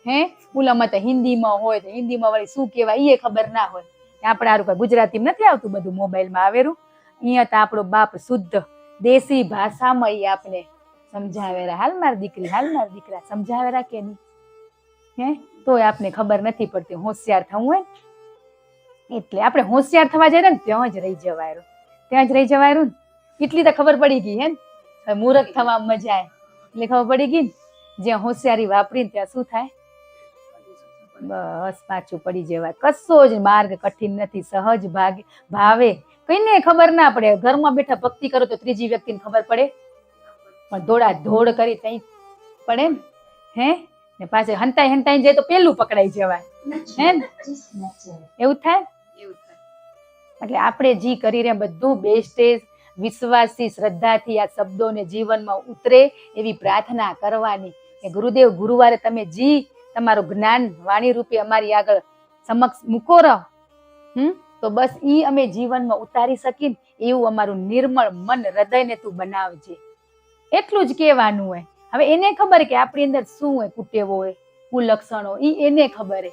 હે ઓલામાં તો હિન્દીમાં હોય તો હિન્દીમાં વળી શું કહેવાય એ ખબર ના હોય. આપણે આરું કઈ ગુજરાતીમાં નથી આવતું બધું મોબાઈલમાં આવેલું. અહીંયા તો આપણો બાપ શુદ્ધ દેશી ભાષામાં ઈ આપણે સમજાવેરા. હાલ મારી દીકરી, હાલ મારા દીકરા સમજાવેરા કે નહીં તોય આપને ખબર નથી પડતી. હોશિયાર થવું હોય એટલે આપણે હોશિયાર થવા જઈએ ને ત્યાં જ રહી જવાયું, ત્યાં જ રહી જવાયું ને એટલી તો ખબર પડી ગઈ હવે મૂર્ખ થવા મજા આવે એટલે ખબર પડી ગઈ ને જ્યાં હોશિયારી વાપરીને ત્યાં શું થાય બસ પાછું પડી જવાય. કશો જ માર્ગ કઠિન નથી, સહજ ભાવે કઈને ખબર ના પડે. ઘરમાં બેઠા ભક્તિ કરો તો ત્રીજી વ્યક્તિને ખબર પડે પણ દોડા ધોડ કરી તઈ પડે ને ને પાછળ હંતાઈ જાય તો પેલું પકડાઈ જવાય એવું થાય. એટલે આપણે જી કરી રહ્યા બધું બેસ્ટ વિશ્વાસથી શ્રદ્ધાથી આ શબ્દોને જીવનમાં ઉતરે એવી પ્રાર્થના કરવાની કે ગુરુદેવ ગુરુવારે તમે જી તમારું જ્ઞાન વાણી રૂપે અમારી આગળ સમક્ષ મૂકો રહો તો બસ ઈ અમે જીવનમાં ઉતારી શકીને એવું અમારું નિર્મળ મન હૃદયને તું બનાવજે એટલું જ કહેવાનું હોય. હવે એને ખબર કે આપણી અંદર શું હોય કુટેવો હોય કુલક્ષણો ઈ એને ખબર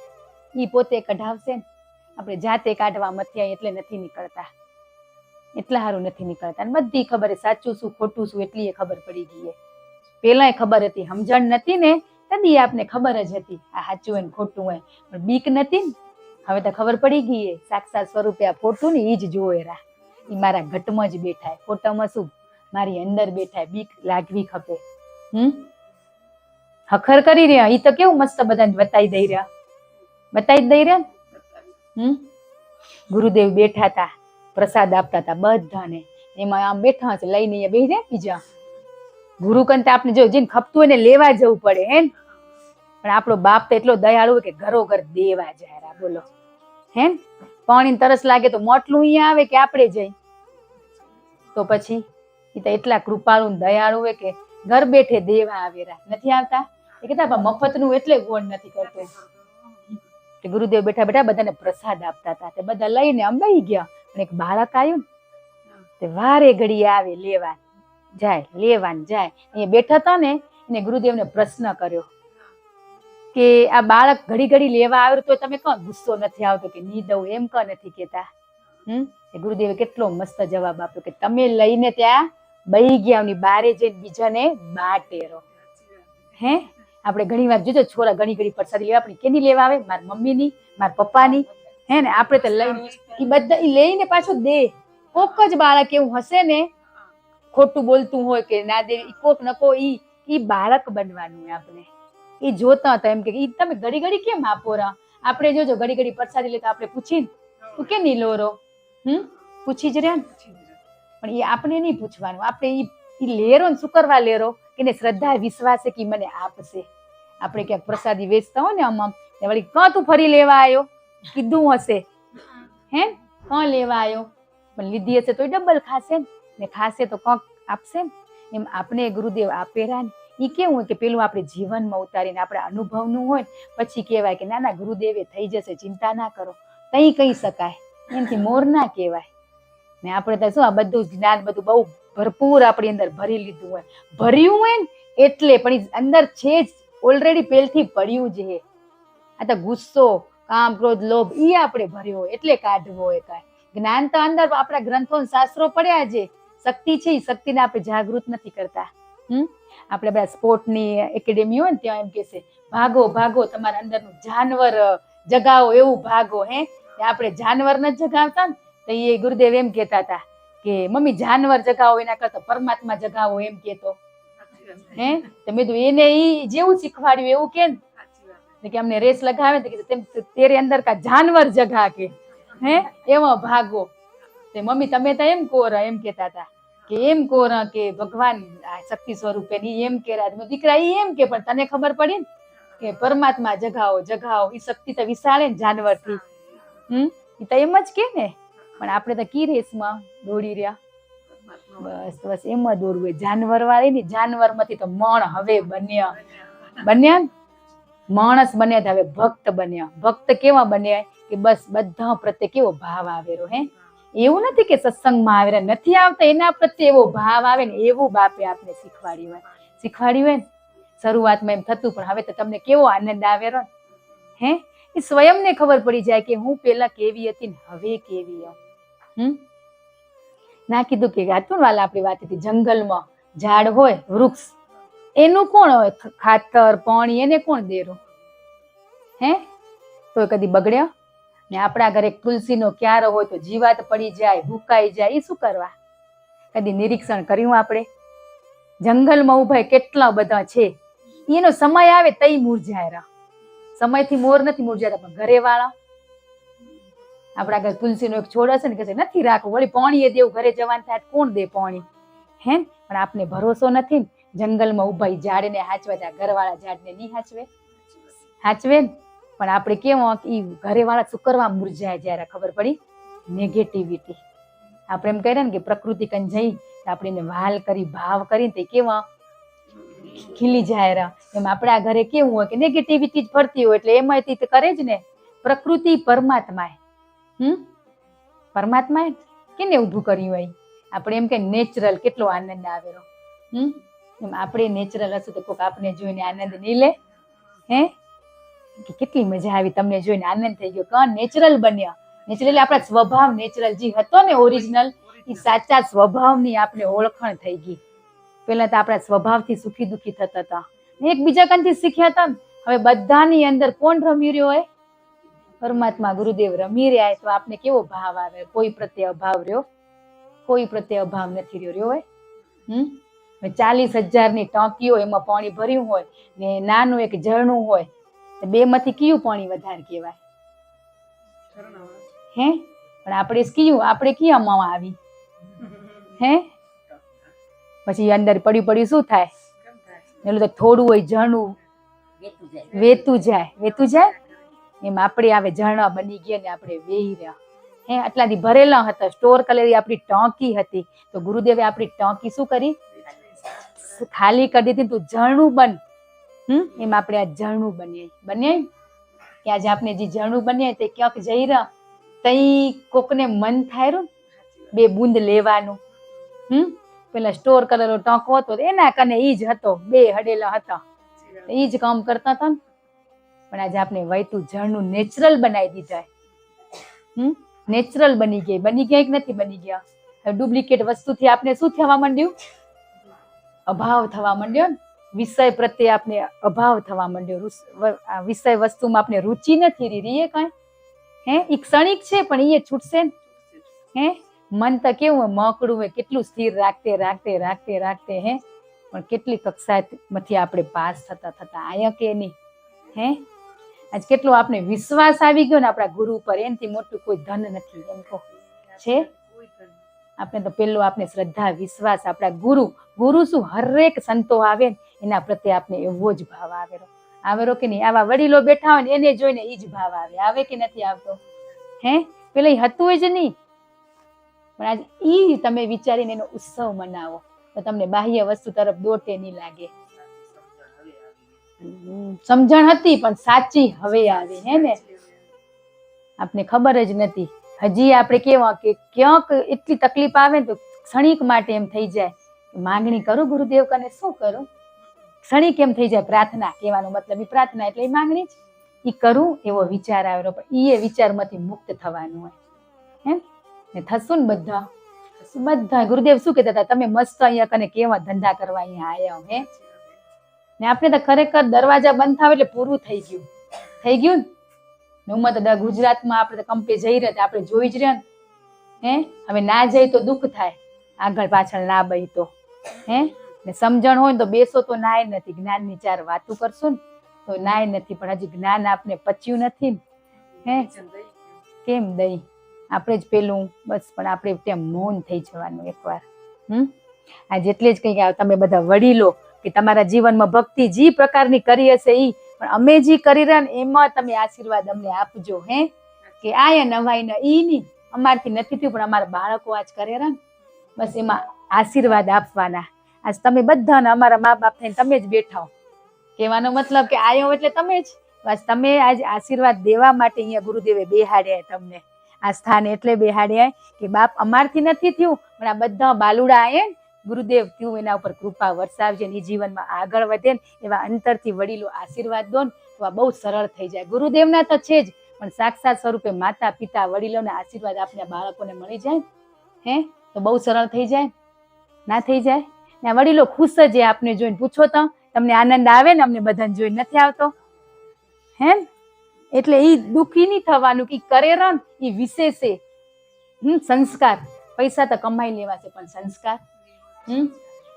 ઈ પોતે કઢાવશે ને આપણે જાતે કાઢવા મથ્યા એટલે નથી નીકળતા, એટલા સારું નથી નીકળતા. બધી ખબર સાચું શું ખોટું શું એટલી ખબર પડી ગઈ. પેલા ખબર હતી, સમજણ નથી ને કદી આપને ખબર જ હતી આ સાચું હોય ને ખોટું હોય પણ બીક નથી ને. હવે તો ખબર પડી ગઈ સાક્ષાત સ્વરૂપે આ ખોટું ને ઈ જ જોયેરા. ઈ મારા ઘટમાં જ બેઠા, ખોટામાં શું મારી અંદર બેઠા. બીક લાગવી ખપે. હખર કરી રહ્યા ઈ તો કેવું મસ્ત બધાને બતાવી દઈ રહ્યા. ગુરુદેવ બેઠા હતા પ્રસાદ આપતા હતા બધાને. એમાં આમ બેઠા છે લઈને બેસી રહ્યા બીજા ગુરુ કંતે આપણે જો જેને ખપતું હોય ને લેવા જવું પડે પણ આપણો બાપ તો એટલો દયાળુ કે ઘરો ઘર દેવા જાય બોલો પાણી તરસ લાગે તો મોટલું અહીંયા આવે કે આપણે જઈ તો પછી એ તો એટલા કૃપાળુ દયાળુ હોય કે ઘર બેઠે દેવા આવેરા નથી આવતા. એ કહેતા મફત નું એટલે ગોળ નથી કરતો. ગુરુદેવ બેઠા બેઠા બધાને પ્રસાદ આપતા હતા તે બધા લઈને આમ બેસી ગયા. અને એક બાળક આવ્યું ને તે વારે ઘડી આવે લેવા જાય અહીંયા બેઠા હતા ને એને ગુરુદેવને પ્રશ્ન કર્યો કે આ બાળક ઘડી ઘડી લેવા આવ્યું તો તમે કોણ ગુસ્સો નથી આવતો કે ની દઉં એમ કોણ નથી કેતા? ગુરુદેવે કેટલો મસ્ત જવાબ આપ્યો કે તમે લઈને ત્યાં બહી ગયા ની બારે જઈને બીજાને બાટેરો. હે આપણે ઘણી વાર જોજો છોરા ઘણી ઘડી પ્રસાદી લેવા આપણી કેની લેવા આવે? મારા મમ્મીની, મારા પપ્પાની. હે ને આપણે તો લઈને એ બધા લઈને પાછો દે. કોક જ બાળક એવું હશે ને ખોટું બોલતું હોય કે ના દે, કોક નકો ઈ બાળક બનવાનું આપણે. એ જોતા હતા એમ કે તમે ઘડી ઘડી કેમ આપો રા? આપણે જોજો ઘડી ઘડી પ્રસાદી લેતા આપણે પૂછીને તું કે નહીં લોરો? પૂછી જ રહ્યા ને. પણ એ આપણે નહીં પૂછવાનું. આપણે ઈ લેરો ને શું કરવા લેરો? એને શ્રદ્ધા વિશ્વાસ કે મને આપશે. આપણે ક્યાંક પ્રસાદી વેચતા હોય ને આમ વળી કાં તું ફરી લેવા આવ્યો કીધું હશે, હે કાં લેવા આવ્યો? પણ લીધી હશે તો ડબલ ખાશે ને ખાશે તો કાંક આપશે ને. એમ આપણે ગુરુદેવ આપેરા ને એ કેવું હોય કે પેલું આપણે જીવનમાં ઉતારીને આપણે અનુભવનું હોય પછી કહેવાય કે ના ના ગુરુદેવે થઈ જશે, ચિંતા ના કરો, તઈ કહી શકાય. એમથી મોર ના કહેવાય. ને આપણે તો શું આ બધું જ્ઞાન બધું બહુ ભરપૂર આપણી અંદર ભરી લીધું હોય, ભર્યું હોય ને એટલે પણ અંદર છે જ ઓલરેડી પહેલથી પડ્યું છે. આ તો ગુસ્સો, કામ, ક્રોધ, લોભ ઈ આપણે ભર્યો હોય એટલે કાઢવો હોય. કાંઈ જ્ઞાન તો અંદર આપણા ગ્રંથો શાસ્ત્રો પડ્યા છે. શક્તિ છે એ શક્તિને આપણે જાગૃત નથી કરતા. આપણે બધા સ્પોર્ટની એકેડેમી હોય ને ત્યાં એમ કહેશે ભાગો ભાગો તમારા અંદરનું જાનવર જગાવો, એવું ભાગો. હે આપણે જાનવર ન જગાવતા ને તો એ ગુરુદેવ એમ કહેતા હતા કે મમ્મી જાનવર જગાવો એના કરતા પરમાત્મા જગાવો એમ કેતો. હે તમે તો એને ઈ જેવું શીખવાડ્યું એવું કે ને કે અમને રેસ લગાવે ને તેરે અંદર કા જાનવર જગા કે હે એમાં ભાગો. તે મમ્મી તમે તો એમ કોર એમ કેતા હતા કે એમ કોર કે ભગવાન શક્તિ સ્વરૂપે ની એમ કે દીકરા ઈ એમ કે પણ તને ખબર પડી ને કે પરમાત્મા જગાવો જગાવો. ઈ શક્તિ તો વિશાળે ને જાનવર થી. ઈ તો એમ જ કે ને. પણ આપણે તો કી રેસમાં દોડી રહ્યા. બસ એમ જ દોડવું. જાનવર વાળી ની જાનવર માંથી તો મણ હવે બન્યા માણસ બન્યા હવે ભક્ત બન્યા. ભક્ત કેવા બન્યા કે બસ બધા પ્રત્યે કેવો ભાવ આવેલો. હે એવું નથી કે સત્સંગમાં આવે નથી આવતા એના પ્રત્યે એવો ભાવ આવે ને એવું બાપે આપણે શીખવાડ્યું હોય ને. શરૂઆતમાં એમ થતું પણ હવે તો તમને કેવો આનંદ આવેલો ને. હે એ સ્વયંને ખબર પડી જાય કે હું પેલા કેવી હતી ને હવે કેવી આમ. ના કીધું કે હતું ને વાલા આપણી વાત હતી જંગલમાં ઝાડ હોય વૃક્ષ એનું કોણ હોય ખાતર પાણી એને કોણ દેરો? હે તો કદી બગડ્યો ને? આપણા ઘરે તુલસીનો ક્યારો હોય તો જીવાત પડી જાય, ભૂકાઈ જાય, એ શું કરવા? કદી નિરીક્ષણ કર્યું આપણે? જંગલમાં ઉભા કેટલા બધા છે, એનો સમય આવે તઈ મુરઝાય. સમયથી મોર નથી મુરઝાતા પણ ઘરે વાળા આપણા ઘરે તુલસીનો એક છોડ હશે ને કે નથી રાખવું, વળી પાણી એ દેવું, ઘરે જવાનું થાય કોણ દે પાણી? હે પણ આપને ભરોસો નથી ને. જંગલમાં ઉભા ઝાડને હાચવા જાય, ઘરવાળા ઝાડને નહીં હાચવે ને. પણ આપણે કેવું ઈ ઘરે વાળા શું કરવા મુરઝાય જયારે ખબર પડી નેગેટિવિટી. આપણે એમ કહીએ ને કે પ્રકૃતિ કન જઈ આપણે એને વાલ કરી ભાવ કરીને તે કેવા ખીલી જાય. એમ આપણા ઘરે કેવું હોય કે નેગેટિવિટી જ ફરતી હોય એટલે એમાંથી કરે જ ને. પ્રકૃતિ પરમાત્મા પરમાત્માએ કેને ઊભું કર્યું હોય? આપણે એમ કે નેચરલ કેટલો આનંદ આવેલો. એમ આપણે નેચરલ હશું તો કોઈક આપણે જોઈને આનંદ નહીં લે? હે કે કેટલી મજા આવી, તમને જોઈને આનંદ થઈ ગયો. કોણ નેચરલ બન્યા? નેચરલી આપણા સ્વભાવ નેચરલ જે હતો ને ઓરિજિનલ એ સાચા સ્વભાવની આપણે ઓળખાણ થઈ ગઈ. પેલા તો આપણા સ્વભાવથી સુખી દુખી થતા હતા ને એકબીજા કંથી શીખ્યા હતા ને. હવે બધાની અંદર કોણ રમી રહ્યો હોય? પરમાત્મા ગુરુદેવ રમી રહ્યા. તો આપણે કેવો ભાવ આવે? કોઈ પ્રત્યે અભાવ રહ્યો? કોઈ પ્રત્યે અભાવ નથી રહ્યો હોય. 40,000ની ટાંકીઓ એમાં પાણી ભર્યું હોય ને નાનું એક ઝરણું હોય, બે માંથી કયું પાણી વધારે કહેવાય? હે પણ આપણે કયામાં આવી? હે પછી અંદર પડ્યું શું થાય? એટલું તો થોડું હોય ઝરણું વેતું જાય. એમ આપણે આવે ઝરણા બની ગયા ને આપણે વેહી રહ્યા. હે આટલાથી ભરેલા હતા, સ્ટોર કરેલી આપણી ટાંકી હતી. તો ગુરુદેવે આપણી ટાંકી શું કરી? ખાલી કરી દીધી. તું ઝરણું બન. એમ આપણે આ ઝરણું બનીએ કે આજે આપણે જે ઝરણું બનીએ તે ક્યાંક જઈ રહ્યા તઈ કોકને મન થાય રહ્યું ને 2 બૂંદ લેવાનું. પેલા સ્ટોર કરેલો ટોંકો હતો એના કને ઈ જ હતો, 2 હડેલા હતા, ઈ જ કામ કરતા હતા ને. પણ આજે આપણે વહેતું ઝરણું નેચરલ બનાવી દીધા. નેચરલ બની ગયા કે નથી બની ગયા? હવે ડુપ્લિકેટ વસ્તુથી આપણે શું થવા માંડ્યું? અભાવ થવા માંડ્યો ને. વિષય પ્રત્યે આપણે અભાવ થવા માંડ્યો. વિષય વસ્તુમાં આપણે રુચિ નથી રહી એ કઈ. ઈ ક્ષણિક છે પણ એ છૂટશે ને. મન તો કેવું મોકળું હોય, કેટલું સ્થિર રાખતે રાખતે રાખતે રાખતે પણ કેટલી કક્ષામાંથી આપણે પાસ થતા આયા કે નહીં. આજ કેટલો આપણે વિશ્વાસ આવી ગયો ને આપણા ગુરુ પર, એનાથી મોટું કોઈ ધન નથી. એમ કહો છે આપણે તો પેલો આપણે શ્રદ્ધા વિશ્વાસ આપણા ગુરુ શું હરેક સંતો આવે ને એના પ્રત્યે આપણે એવો જ ભાવ આવેલો કે નહીં? આવા વડીલો બેઠા હોય ને એને જોઈને એ જ ભાવ આવે કે નથી આવતો? પેલા હતું જ નહીં. પણ આજે ઈ તમે વિચારીને એનો ઉત્સવ મનાવો તો તમને બાહ્ય વસ્તુ તરફ દોટે નહીં લાગે. સમજણ હતી પણ સાચી હવે આવે. ને આપને ખબર જ નથી. હજી આપણે કેવા કે ક્યાંક એટલી તકલીફ આવે ને તો ક્ષણિક માટે એમ થઈ જાય માંગણી કરું ગુરુદેવ કને, શું કરું? ક્ષણિક એમ થઈ જાય પ્રાર્થના. કહેવાનો મતલબ એ પ્રાર્થના એટલે માંગણી જ. ઈ કરું એવો વિચાર આવેલો, પણ એ વિચારમાંથી મુક્ત થવાનું હોય. ને થશું ને બધા. ગુરુદેવ શું કહેતા હતા? તમે મસ્ત અહીંયા કને કેવા ધંધા કરવા અહીંયા આવ્યા ને આપણે તો ખરેખર દરવાજા બંધ થાય એટલે પૂરું થઈ ગયું ને. ઉમાં તો ગુજરાતમાં આપણે તો કંપે જઈ રહ્યા આપણે જોઈ જ રહ્યા ને. હવે ના જઈ તો દુઃખ થાય, આગળ પાછળ ના બઈ તો. ને સમજણ હોય ને તો બેસો તો નાય નથી. જ્ઞાનની 4 વાતું કરશું ને તો નાય નથી, પણ હજી જ્ઞાન આપણે પચ્યું નથી ને. કેમ દઈ? આપણે જ પેલું બસ. પણ આપણે ત્યાં મૌન થઈ જવાનું એકવાર. આજે એટલે જ કઈ કે તમે બધા વડીલો કે તમારા જીવનમાં ભક્તિ જે પ્રકારની કરી હશે ઈ, પણ અમે જે કરી રહ્યા ને એમાં તમે આશીર્વાદ અમને આપજો. કે આયા નવાઈ ને ઈ નહીં અમારથી નથી થયું, પણ અમારા બાળકો આજ કરે રહ્યા ને બસ એમાં આશીર્વાદ આપવાના. આજ તમે બધાને અમારા મા બાપ થઈને તમે જ બેઠા હો. કહેવાનો મતલબ કે આયો એટલે તમે જ. બસ તમે આજ આશીર્વાદ દેવા માટે અહીંયા ગુરુદેવે બેહાડ્યા તમને આ સ્થાન. એટલે બેહાડ્યા કે બાપ અમારથી નથી થયું, પણ આ બધા બાલુડા આયે ગુરુદેવ તું એના ઉપર કૃપા વરસાવજે ને જીવનમાં આગળ વધે ને એવા અંતરથી વડીલો આશીર્વાદ દો ને તો આ બહુ સરળ થઈ જાય. ગુરુદેવના તો છે જ, પણ સાક્ષાત સ્વરૂપે માતા પિતા વડીલોના આશીર્વાદ આપણા બાળકોને મળી જાય તો બહુ સરળ થઈ જાય. ના થઈ જાય ને? આ વડીલો ખુશ જ આપને જોઈને. પૂછો તો તમને આનંદ આવે ને? અમને બધાને જોઈને નથી આવતો? એટલે ઈ દુઃખી નહીં થવાનું કે કરે રન ઈ વિશેષે સંસ્કાર. પૈસા તો કમાઈ લેવા છે પણ સંસ્કાર.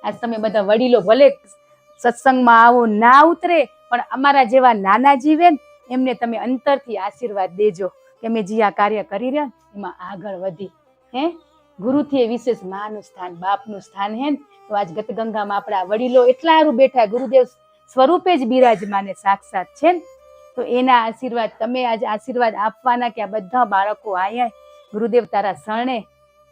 આજ તમે બધા વડીલો ભલે સત્સંગમાં આવો ના ઉતરે, પણ અમારા જેવા નાના જીવે ને એમને તમે અંતરથી આશીર્વાદ દેજો કે અમે જે આ કાર્ય કરી રહ્યા એમાં આગળ વધી. ગુરુથી એ વિશેષ માનું સ્થાન, બાપનું સ્થાન હે ને. તો આજ ગતગંગામાં આપણા વડીલો એટલા સારું બેઠા, ગુરુદેવ સ્વરૂપે જ બિરાજમાને સાક્ષાત છે ને. તો એના આશીર્વાદ તમે આજે આશીર્વાદ આપવાના કે આ બધા બાળકો આયા ગુરુદેવ તારા શરણે,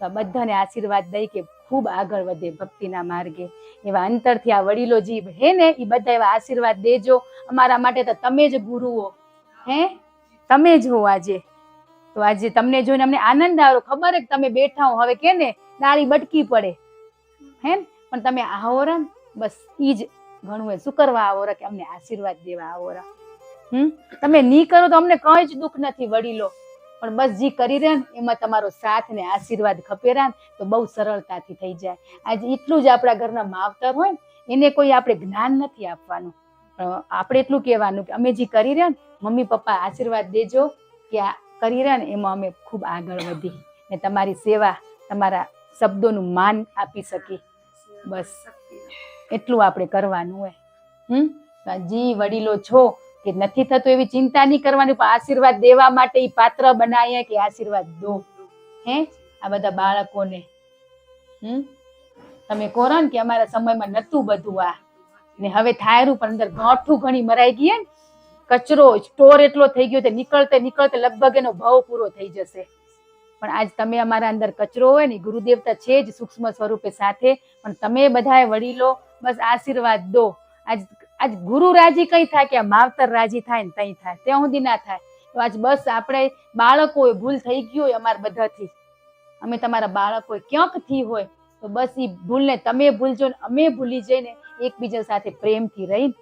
તો બધાને આશીર્વાદ દઈ કે ખૂબ આગળ વધે ભક્તિના માર્ગે. એવા અંતરથી આ વડીલો જીવ હે ને એ બધા એવા આશીર્વાદ દેજો અમારા માટે. તો તમે જ ગુરુઓ તમે જ હો આજે. તો આજે તમને જોઈને અમને આનંદ આવ્યો. ખબર કે તમે બેઠા હો, હવે કે ને નાળી બટકી પડે પણ તમે આવો રા બસ ઈ જ ઘણું હોય. શું કરવા આવો રા? કે અમને આશીર્વાદ દેવા આવો રા. તમે નહીં કરો તો અમને કઈ જ દુઃખ નથી વડીલો, પણ બસ જે કરી રહ્યા ને એમાં તમારો સાથ ને આશીર્વાદ ખપે રહ્યા ને તો બહુ સરળતાથી થઈ જાય. આજે એટલું જ આપણા ઘરના માવતર હોય ને એને કોઈ આપણે જ્ઞાન નથી આપવાનું, આપણે એટલું કહેવાનું કે અમે જે કરી રહ્યા ને મમ્મી પપ્પા આશીર્વાદ દેજો કે આ કરી રહ્યા ને એમાં અમે ખૂબ આગળ વધી ને તમારી સેવા, તમારા શબ્દોનું માન આપી શકી. બસ એટલું આપણે કરવાનું હોય. જી વડીલો છો કે નથી થતું એવી ચિંતા નહીં કરવાની, પણ આશીર્વાદ દેવા માટે એ પાત્ર બનાવ્યા કે આશીર્વાદ દો આ બધા બાળકોને. તમે કહો ને કે અમારા સમયમાં નતું બધું આ ને હવે થાયરું, પણ અંદર ગાંઠું ઘણી મરાઈ ગઈ ને કચરો સ્ટોર એટલો થઈ ગયો નીકળતે નીકળતે લગભગ એનો ભાવ પૂરો થઈ જશે. પણ આજ તમે અમારા અંદર કચરો હોય ને ગુરુદેવતા છે જ સૂક્ષ્મ સ્વરૂપે સાથે, પણ તમે બધાએ વડીલો બસ આશીર્વાદ દો. આજ ગુરુ રાજી કઈ થાય કે આ માવતર રાજી થાય ને તઈ થાય, ત્યાં સુધી ના થાય. તો આજ બસ આપણે બાળકોએ ભૂલ થઈ ગઈ હોય અમારા બધાથી, અમે તમારા બાળકોએ ક્યાંકથી હોય તો બસ એ ભૂલને તમે ભૂલજો ને અમે ભૂલી જઈને એકબીજા સાથે પ્રેમથી રહી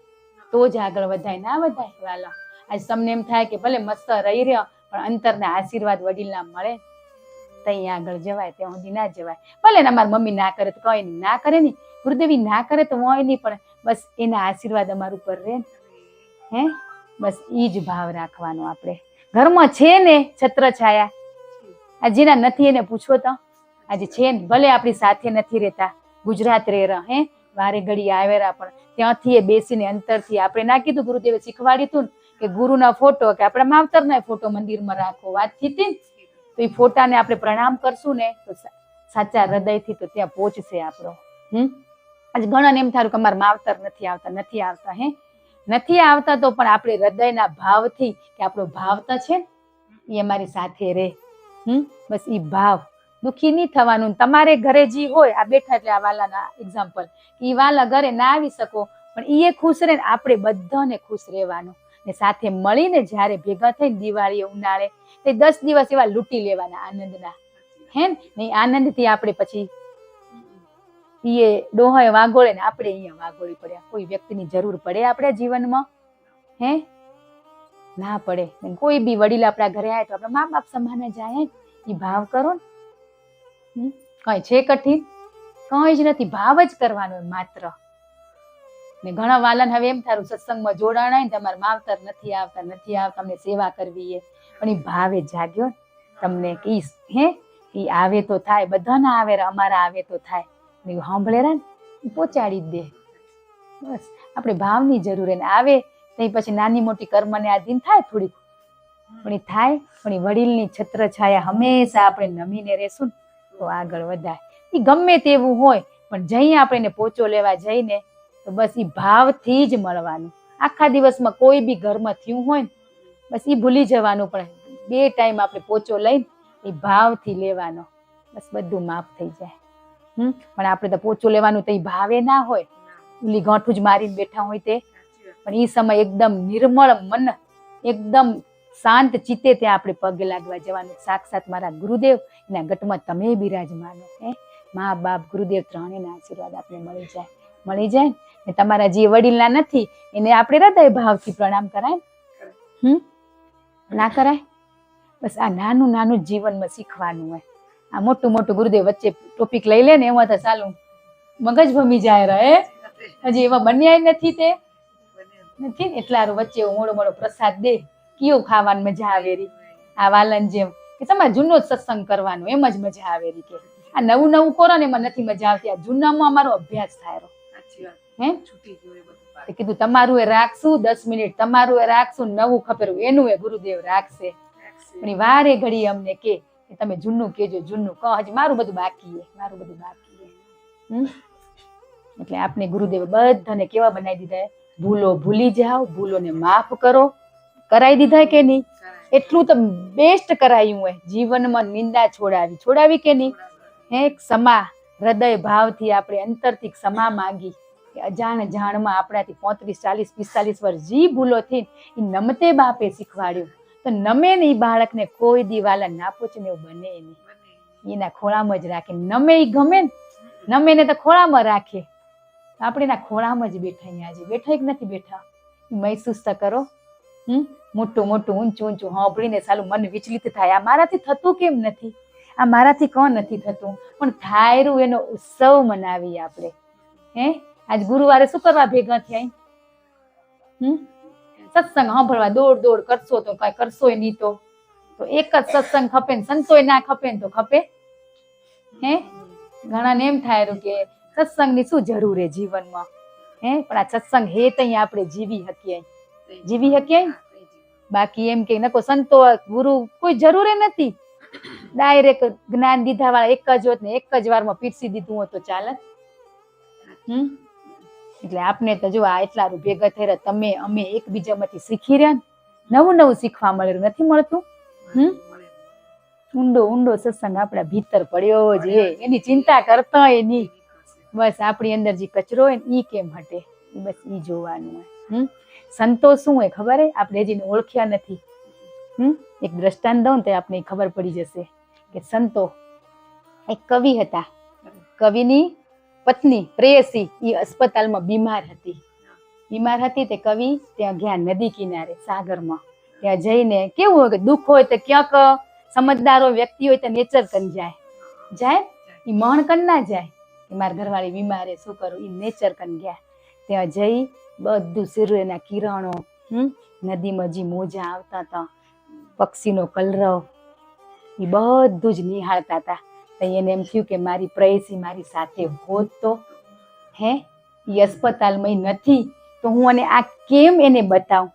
તો જ આગળ વધાય, ના વધાય વાલા. આજ તમને એમ થાય કે ભલે મસ્ત રહી રહ્યા પણ અંતરના આશીર્વાદ વડીલના મળે તઈ આગળ જવાય, ત્યાં સુધી ના જવાય. ભલે ને અમારી મમ્મી ના કરે તો કઈ નહીં, ના કરે નહીં ગુરુદેવી ના કરે તો હોય નહીં, પણ બસ એના આશીર્વાદ અમારા ઉપર રહે ને, હે બસ ઈ જ ભાવ રાખવાનો. આપણે ઘરમાં છે ને છત્ર છાયા, આ જેના નથી એને પૂછો તો આજે છે ને, ભલે આપણી સાથે નથી રહેતા, ગુજરાત રહેરા હે વારે ઘડી આવેરા, પણ ત્યાંથી એ બેસીને અંતરથી આપણે ના કીધું ગુરુદેવે શીખવાડ્યું હતું કે ગુરુના ફોટો કે આપણા માવતરના ફોટો મંદિરમાં રાખો, વાત થતી ને તો એ ફોટાને આપણે પ્રણામ કરશું ને તો સાચા હૃદયથી તો ત્યાં પહોંચશે આપણો. આજે ઘણાને એમ થારું કે અમારા માવતર નથી આવતા હે નથી આવતા, તો પણ આપણે હૃદયના ભાવથી કે આપણો ભાવતા છે ને એ અમારી સાથે રહે. બસ એ ભાવ દુઃખી નહીં થવાનું. તમારે ઘરે જે હોય આ બેઠા એટલે આ વાલાના એક્ઝામ્પલ, એ વાલા ઘરે ના આવી શકો પણ એ ખુશ રહે ને આપણે બધાને ખુશ રહેવાનું, ને સાથે મળીને જ્યારે ભેગા થઈને દિવાળીએ ઉનાળે તે 10 દિવસ એવા લૂંટી લેવાના આનંદના, હે ને આનંદથી આપણે પછી એ ડોહાએ વાગોળે ને આપણે અહીંયા વાગોળી પડ્યા. કોઈ વ્યક્તિની જરૂર પડે આપણા જીવનમાં? હે ના પડે. કોઈ બી વડીલ આપણા ઘરે આવે તો આપણે મા બાપ સમાન જાય, એ ભાવ કરો ને. કઈ છે કઠિન? કઈ જ નથી, ભાવ જ કરવાનો માત્ર. ને ઘણા વાલાને હવે એમ થારું સત્સંગમાં જોડાણા ને તમારા માવતર નથી આવતા અમને સેવા કરવી એ, પણ એ ભાવે જાગ્યો તમને કે હે એ આવે તો થાય, બધાના આવે અમારા આવે તો થાય, સાંભળેરા ને પહોંચાડી જ દે. બસ આપણે ભાવની જરૂર એને આવે તો પછી નાની મોટી કર્મને આધીન થાય થોડીક, પણ એ થાય, પણ એ વડીલની છત્ર છાયા હંમેશા આપણે નમીને રહેશું ને તો આગળ વધાય. એ ગમે તેવું હોય પણ જઈએ આપણે એને પોચો લેવા જઈને તો બસ એ ભાવથી જ મળવાનું. આખા દિવસમાં કોઈ બી ઘરમાં થયું હોય ને બસ એ ભૂલી જવાનું, પણ 2 ટાઈમ આપણે પોચો લઈને એ ભાવથી લેવાનો, બસ બધું માફ થઈ જાય. પણ આપણે તો પોચો લેવાનું તો એ ભાવે ના હોય, ઓલી ગાંઠું જ મારીને બેઠા હોય તે, પણ એ સમય એકદમ નિર્મળ મન એકદમ શાંત ચિત્તે ત્યાં આપણે પગે લાગવા જવાનું. સાક્ષાત મારા ગુરુદેવ એના ગટમાં તમે બિરાજમાનો, હે મા બાપ ગુરુદેવ ત્રણેયના આશીર્વાદ આપણે મળી જાય ને. તમારા જે વડીલના નથી એને આપણે હૃદય ભાવથી પ્રણામ કરાય, ના કરાય? બસ આ નાનું નાનું જીવનમાં શીખવાનું હોય. આ મોટું મોટું ગુરુદેવ વચ્ચે ટોપિક લઈ લે ને એમાં તો ચાલું મગજ ભમી જાય રહે, હજી એમાં બન્યા નથી તે નથી ને, એટલા વચ્ચે મોડો મોડો પ્રસાદ દે, કયો ખાવાની મજા આવે રી. આ વાલન જેમ કે તમારે જૂનો જ સત્સંગ કરવાનો એમ જ મજા આવે રી, કે આ નવું નવું કરો ને એમાં નથી મજા આવતી, આ જૂનામાં અમારો અભ્યાસ થાય. હે કીધું તમારું એ રાખશું 10 મિનિટ, તમારું એ રાખશું, નવું ખપેરું એનું એ ગુરુદેવ રાખશે. પણ વારે ઘડી અમને કે તમે જૂનું કેજો, જૂનું કહો, હજી મારું બધું બાકી છે. એટલે આપણે ગુરુદેવ બધાને કેવા બનાવી દીધા, ભૂલો ભૂલી જાઓ, ભૂલોને માફ કરો, કરાવી દીધા કે નહીં? એટલું તો બેસ્ટ કરાયું હોય. જીવનમાં નિંદા છોડાવી કે નહીં? હે ક્ષમા હૃદય ભાવથી આપણે અંતરથી ક્ષમા માંગી કે અજાણ જાણમાં આપણાથી 35, 40, 45 વર્ષ જી ભૂલો થઈ એ નમતે બાપે શીખવાડ્યું, તો નમે ને એ બાળકને કોઈ દિવાલા ના પૂછે ને એવું બને નહીં, એના ખોળામાં જ રાખે. નમે એ ગમે ને, નમે ને તો ખોળામાં રાખે. આપણે એના ખોળામાં જ બેઠા, અહીંયા બેઠા કે નથી બેઠા મહેસૂસ તો કરો. મોટું મોટું ઊંચું ઊંચું સાંભળીને સાલું મન વિચલિત થાય, આ મારાથી થતું કેમ નથી, આ મારાથી કોણ નથી થતું, પણ થાયરું એનો ઉત્સવ મનાવીએ આપણે. હે આજ ગુરુવારે શું કરવા ભેગા થયા? સત્સંગ સાંભળવા દોડ કરશો તો કઈ કરશોય નહીં, તો એક જ સત્સંગ ખપે ને સંતોય ના ખપે ને તો ખપે? હે ઘણાને એમ થાય કે સત્સંગની શું જરૂર છે જીવનમાં? હે પણ આ સત્સંગ હે તઈ આપણે જીવી શકીએ. બાકી એમ કે નકો સંતો ગુરુ કોઈ જરૂર નથી, ડાયરેક્ટ જ્ઞાન દીધા વાળા એક જ હોત ને એક જ વારમાં પીરસી દીધું હોત તો ચાલે. એટલે આપણે તો જો આ એટલા ભેગા થઈ રહ્યા, તમે અમે એકબીજામાંથી શીખી રહ્યા, નવું નવું શીખવા મળેલું નથી મળતું. ઊંડો સત્સંગ આપણા ભીતર પડ્યો છે, એની ચિંતા કરતા હોય નહીં. બસ આપણી અંદર જે કચરો હોય ને ઈ કેમ હટે, બસ ઈ જોવાનું હોય. સંતો શું હોય ખબર હે? આપણે હજી ઓળખ્યા નથી, એક દ્રષ્ટાંત દઉં ને તો આપણે ખબર પડી જશે કે સંતો એક કવિ હતા. કવિની પત્ની પ્રેયસી એ અસ્પતાલમાં બીમાર હતી તે કવિ ત્યાં ગયા નદી કિનારે સાગરમાં. ત્યાં જઈને કેવું હોય કે દુઃખ હોય તો ક્યાંક સમજદારો વ્યક્તિ હોય તો નેચર કન જાય એ મણ કન ના જાય કે મારા ઘરવાળી બીમાર છે શું કરું, એ નેચર કન ગયા. ત્યાં જઈ બધું સૂર્યના કિરણો, નદીમાં જે મોજા આવતા હતા, પક્ષીનો કલરવ, એ બધું જ નિહાળતા હતા. તો એને એમ થયું કે મારી પ્રેયસી મારી સાથે હોત તો, એ અસ્પતાલમાં નથી તો હું અને આ કેમ એને બતાવું.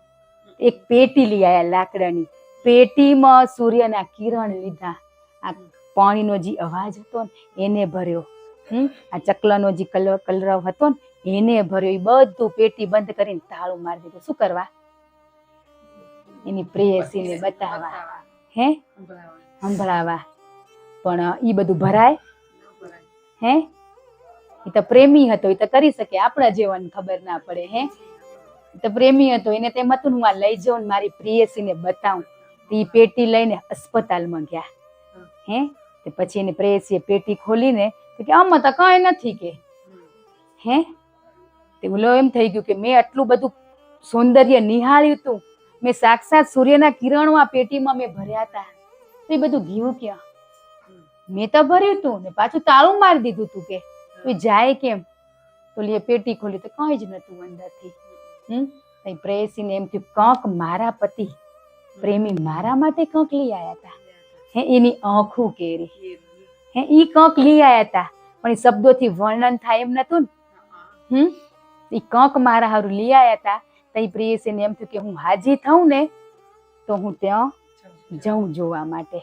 એક પેટી લઈ આવ્યા લાકડાની, પેટીમાં સૂર્યના કિરણ લીધા, આ પાણીનો જે અવાજ હતો ને એને ભર્યો, આ ચકલાનો જે કલરવ હતો ને એને ભર્યો. એ બધું પેટી બંધ કરીને તાળું મારી દીધું. શું કરવા? એની પ્રેયસીને બતાવવા, સંભળાવા. પણ ઈ બધું ભરાય? એ તો પ્રેમી હતો, એ તો કરી શકે, આપણા જેવાને ખબર ના પડે. એ તો પ્રેમી હતો, એને તેમ હતું હું આ લઈ જાઉં ને મારી પ્રેયસીને બતાવું. એ પેટી લઈને અસ્પતાલમાં ગયા. તે પછી એની પ્રેયસીએ પેટી ખોલીને કે આમાં તો કઈ નથી કે તે ઓલો એમ થઈ ગયું કે મેં આટલું બધું સૌંદર્ય નિહાળ્યું હતું, મેં સાક્ષાત સૂર્યના કિરણો આ પેટીમાં મેં ભર્યા હતા, તો એ બધું ગયું ક્યાં? મેં તો ભર્યું તું ને પાછું તાળું મારી દીધું તું કે જાય કેમ? તો એ પેટી ખોલી તો કઈ જ નતું અંદરથી. પ્રેયસીને એમ થયું કંક મારા પતિ પ્રેમી મારા માટે કંક લઈ આવ્યા હતા. એની આંખું કેરી, ઈ કંક લઈ આવ્યા હતા, પણ એ શબ્દોથી વર્ણન થાય એમ નતું ને. એ કંક મારા હારું લઈ આવ્યા હતા. તો એ પ્રેયસીને એમ થયું કે હું હાજી થઉં ને તો હું ત્યાં જઉં જોવા માટે.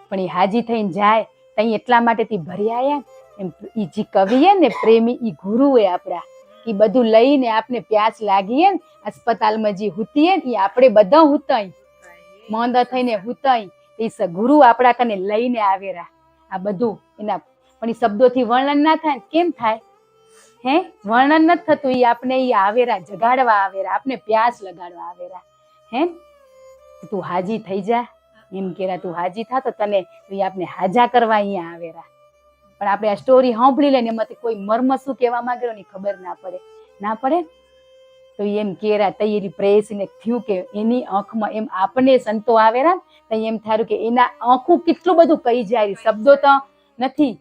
પણ એ હાજી થઈને જાય તઈ એટલા માટે તે ભરી આવ્યા. એમ એ જે કવિ હે ને પ્રેમી, એ ગુરુ હે આપણા. એ બધું લઈને આપણે પ્યાસ લાગીએ ને અસ્પતાલમાં જે હુતીએ ને એ આપણે બધા હુતાઈ માંદા થઈને હુતાઈ, એ ગુરુ આપણા કને લઈને આવેરા આ બધું એના. પણ એ શબ્દોથી વર્ણન ના થાય. કેમ થાય? વર્ણન નથી થતું. એ આપણે એ આવેરા જગાડવા આવેરા, આપણે પ્યાસ લગાડવા આવેરા. તું હાજી થઈ જા એમ કેરા, તું હાજી થા તો તને આપણે હાજા કરવા અહીંયા આવેરા. પણ આપણે આ સ્ટોરી સાંભળી લઈને એમાંથી કોઈ મર્મ શું કહેવા માંગેલો ની ખબર ના પડે. તો એમ કેરા તૈયારી પ્રેયસીને થયું કે એની આંખમાં એમ આપણે સંતો આવેરા તો એમ થયું કે એના આંખું કેટલું બધું કહી જાય. શબ્દો તો નથી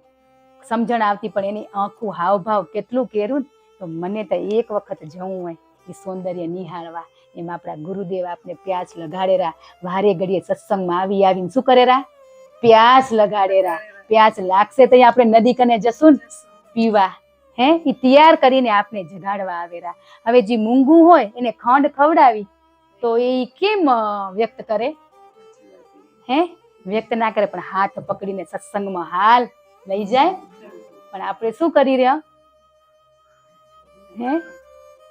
સમજણ આવતી પણ એની આંખું હાવભાવ કેટલું કેરું. તો મને તો એક વખત જવું હોય એ સૌંદર્ય નિહાળવા. એમ આપણા ગુરુદેવ આપણે પ્યાસ લગાડેરા. વારે ઘડીએ સત્સંગમાં આવીને શું કરેરા? પ્યાસ લગાડેરા. પ્યાસ લાગશે તો આપણે નદી કને જશું ને પીવા. એ તૈયાર કરીને આપણે જગાડવા આવેરા. હવે જે મૂંગું હોય એને ખંડ ખવડાવી તો એ કેમ વ્યક્ત કરે? વ્યક્ત ના કરે. પણ હાથ પકડીને સત્સંગમાં હાલ લઈ જાય. પણ આપણે શું કરી રહ્યા?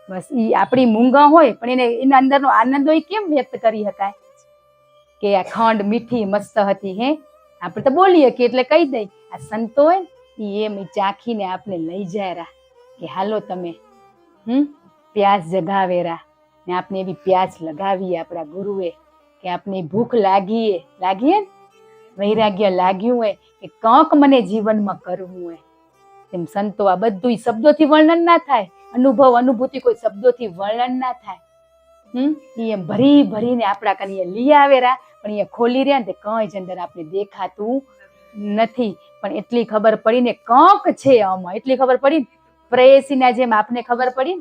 બસ ઈ આપણી મૂંગા હોય પણ એને એના અંદરનો આનંદ હોય કેમ વ્યક્ત કરી શકાય? કે આ ખંડ મીઠી મસ્ત હતી. આપણે તો બોલીએ કે એટલે કહી દઈ. આ સંતો હોય ને એમ ચાખીને આપણે લઈ જાય કે હાલો તમે પ્યાસ જગાવેરા. ને આપણે એવી પ્યાસ લગાવીએ આપણા ગુરુએ કે આપણે ભૂખ લાગીએ વૈરાગ્ય લાગ્યું હોય કે કંક મને જીવનમાં કરવું હોય. તેમ સંતો આ બધું શબ્દોથી વર્ણન ના થાય. અનુભવ અનુભૂતિ કોઈ શબ્દોથી વર્ણન ના થાય. એમ ભરી ભરીને આપણા કને લઈ આવેરા. પણ એ ખોલી રહ્યા ને તે કઈ જ અંદર આપણે દેખાતું નથી. પણ એટલી ખબર પડી ને કંક છે આમાં. એટલી ખબર પડી પ્રેયસીના જેમ આપને ખબર પડી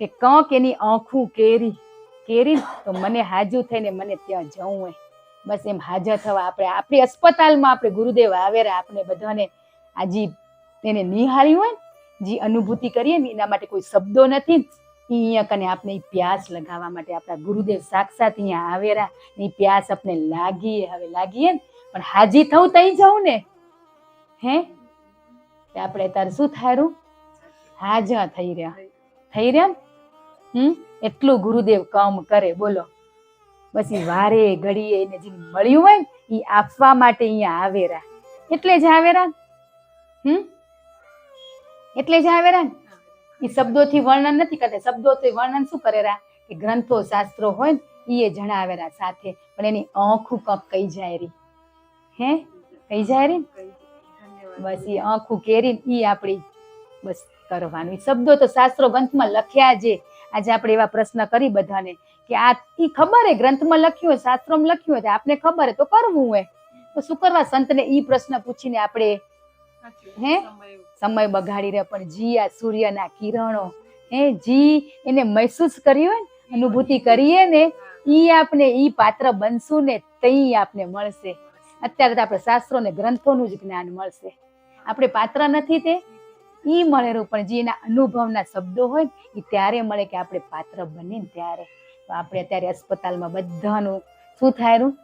કે કંક એની આંખું કેરી તો મને હાજુ થઈને મને ત્યાં જવું હોય. બસ એમ હાજર થવા આપણે આપણી અસ્પતાલમાં આપણે ગુરુદેવ આવેરા. આપણે બધાને આજી એને નિહાળ્યું હોય જે અનુભૂતિ કરીએ ને એના માટે કોઈ શબ્દો નથી. અહીંયા કને આપણે પ્યાસ લગાવવા માટે આપણા ગુરુદેવ સાક્ષાત અહીંયા આવેરા. એ પ્યાસ આપણે લાગીએ ને પણ હાજી થવું તઈ જવું ને. આપણે તાર શું થાયું? હાજર થઈ રહ્યા. એટલું ગુરુદેવ કામ કરે બોલો. બસ એ વારે ઘડીએ એને જે મળ્યું હોય ને એ આપવા માટે અહીંયા આવેરા. એટલે જ આવેરા. એ શબ્દોથી વર્ણન નથી કરતા. શબ્દોથી વર્ણન શું કરેરા? કે ગ્રંથો શાસ્ત્રો હોય ને એ જણાવેલા સાથે, પણ એની આંખું કંક કઈ જાય રહી, હે કઈ જાય રહી, બસ એ આંખું કેરી ઈ આપણી બસ કરવાનું. શબ્દો તો શાસ્ત્રો ગ્રંથમાં લખ્યા છે. આજે આપણે એવા પ્રશ્ન કરી બધાને કે આ ઈ ખબર હે ગ્રંથમાં લખ્યું હોય, શાસ્ત્રોમાં લખ્યું હોય, આપને ખબર હે તો કરવું હોય, તો શું કરવા સંતને ઈ પ્રશ્ન પૂછીને આપણે હે સમય બગાડી રહ્યા. પણ જી આ સૂર્યના કિરણો હે જી એને મહેસૂસ કર્યું હોય, અનુભૂતિ કરીએ ને, ઈ આપણે ઈ પાત્ર બનશું ને તઈ આપને મળશે. અત્યારે તો આપણે શાસ્ત્રો ને ગ્રંથોનું જ જ્ઞાન મળશે, આપણે પાત્ર નથી તે ઈ મળેલું. પણ જે એના અનુભવના શબ્દો હોય એ ત્યારે મળે કે આપણે પાત્ર બને ને ત્યારે. તો આપણે અત્યારે અસ્પતાલમાં બધાનું શું થાય રહ્યું,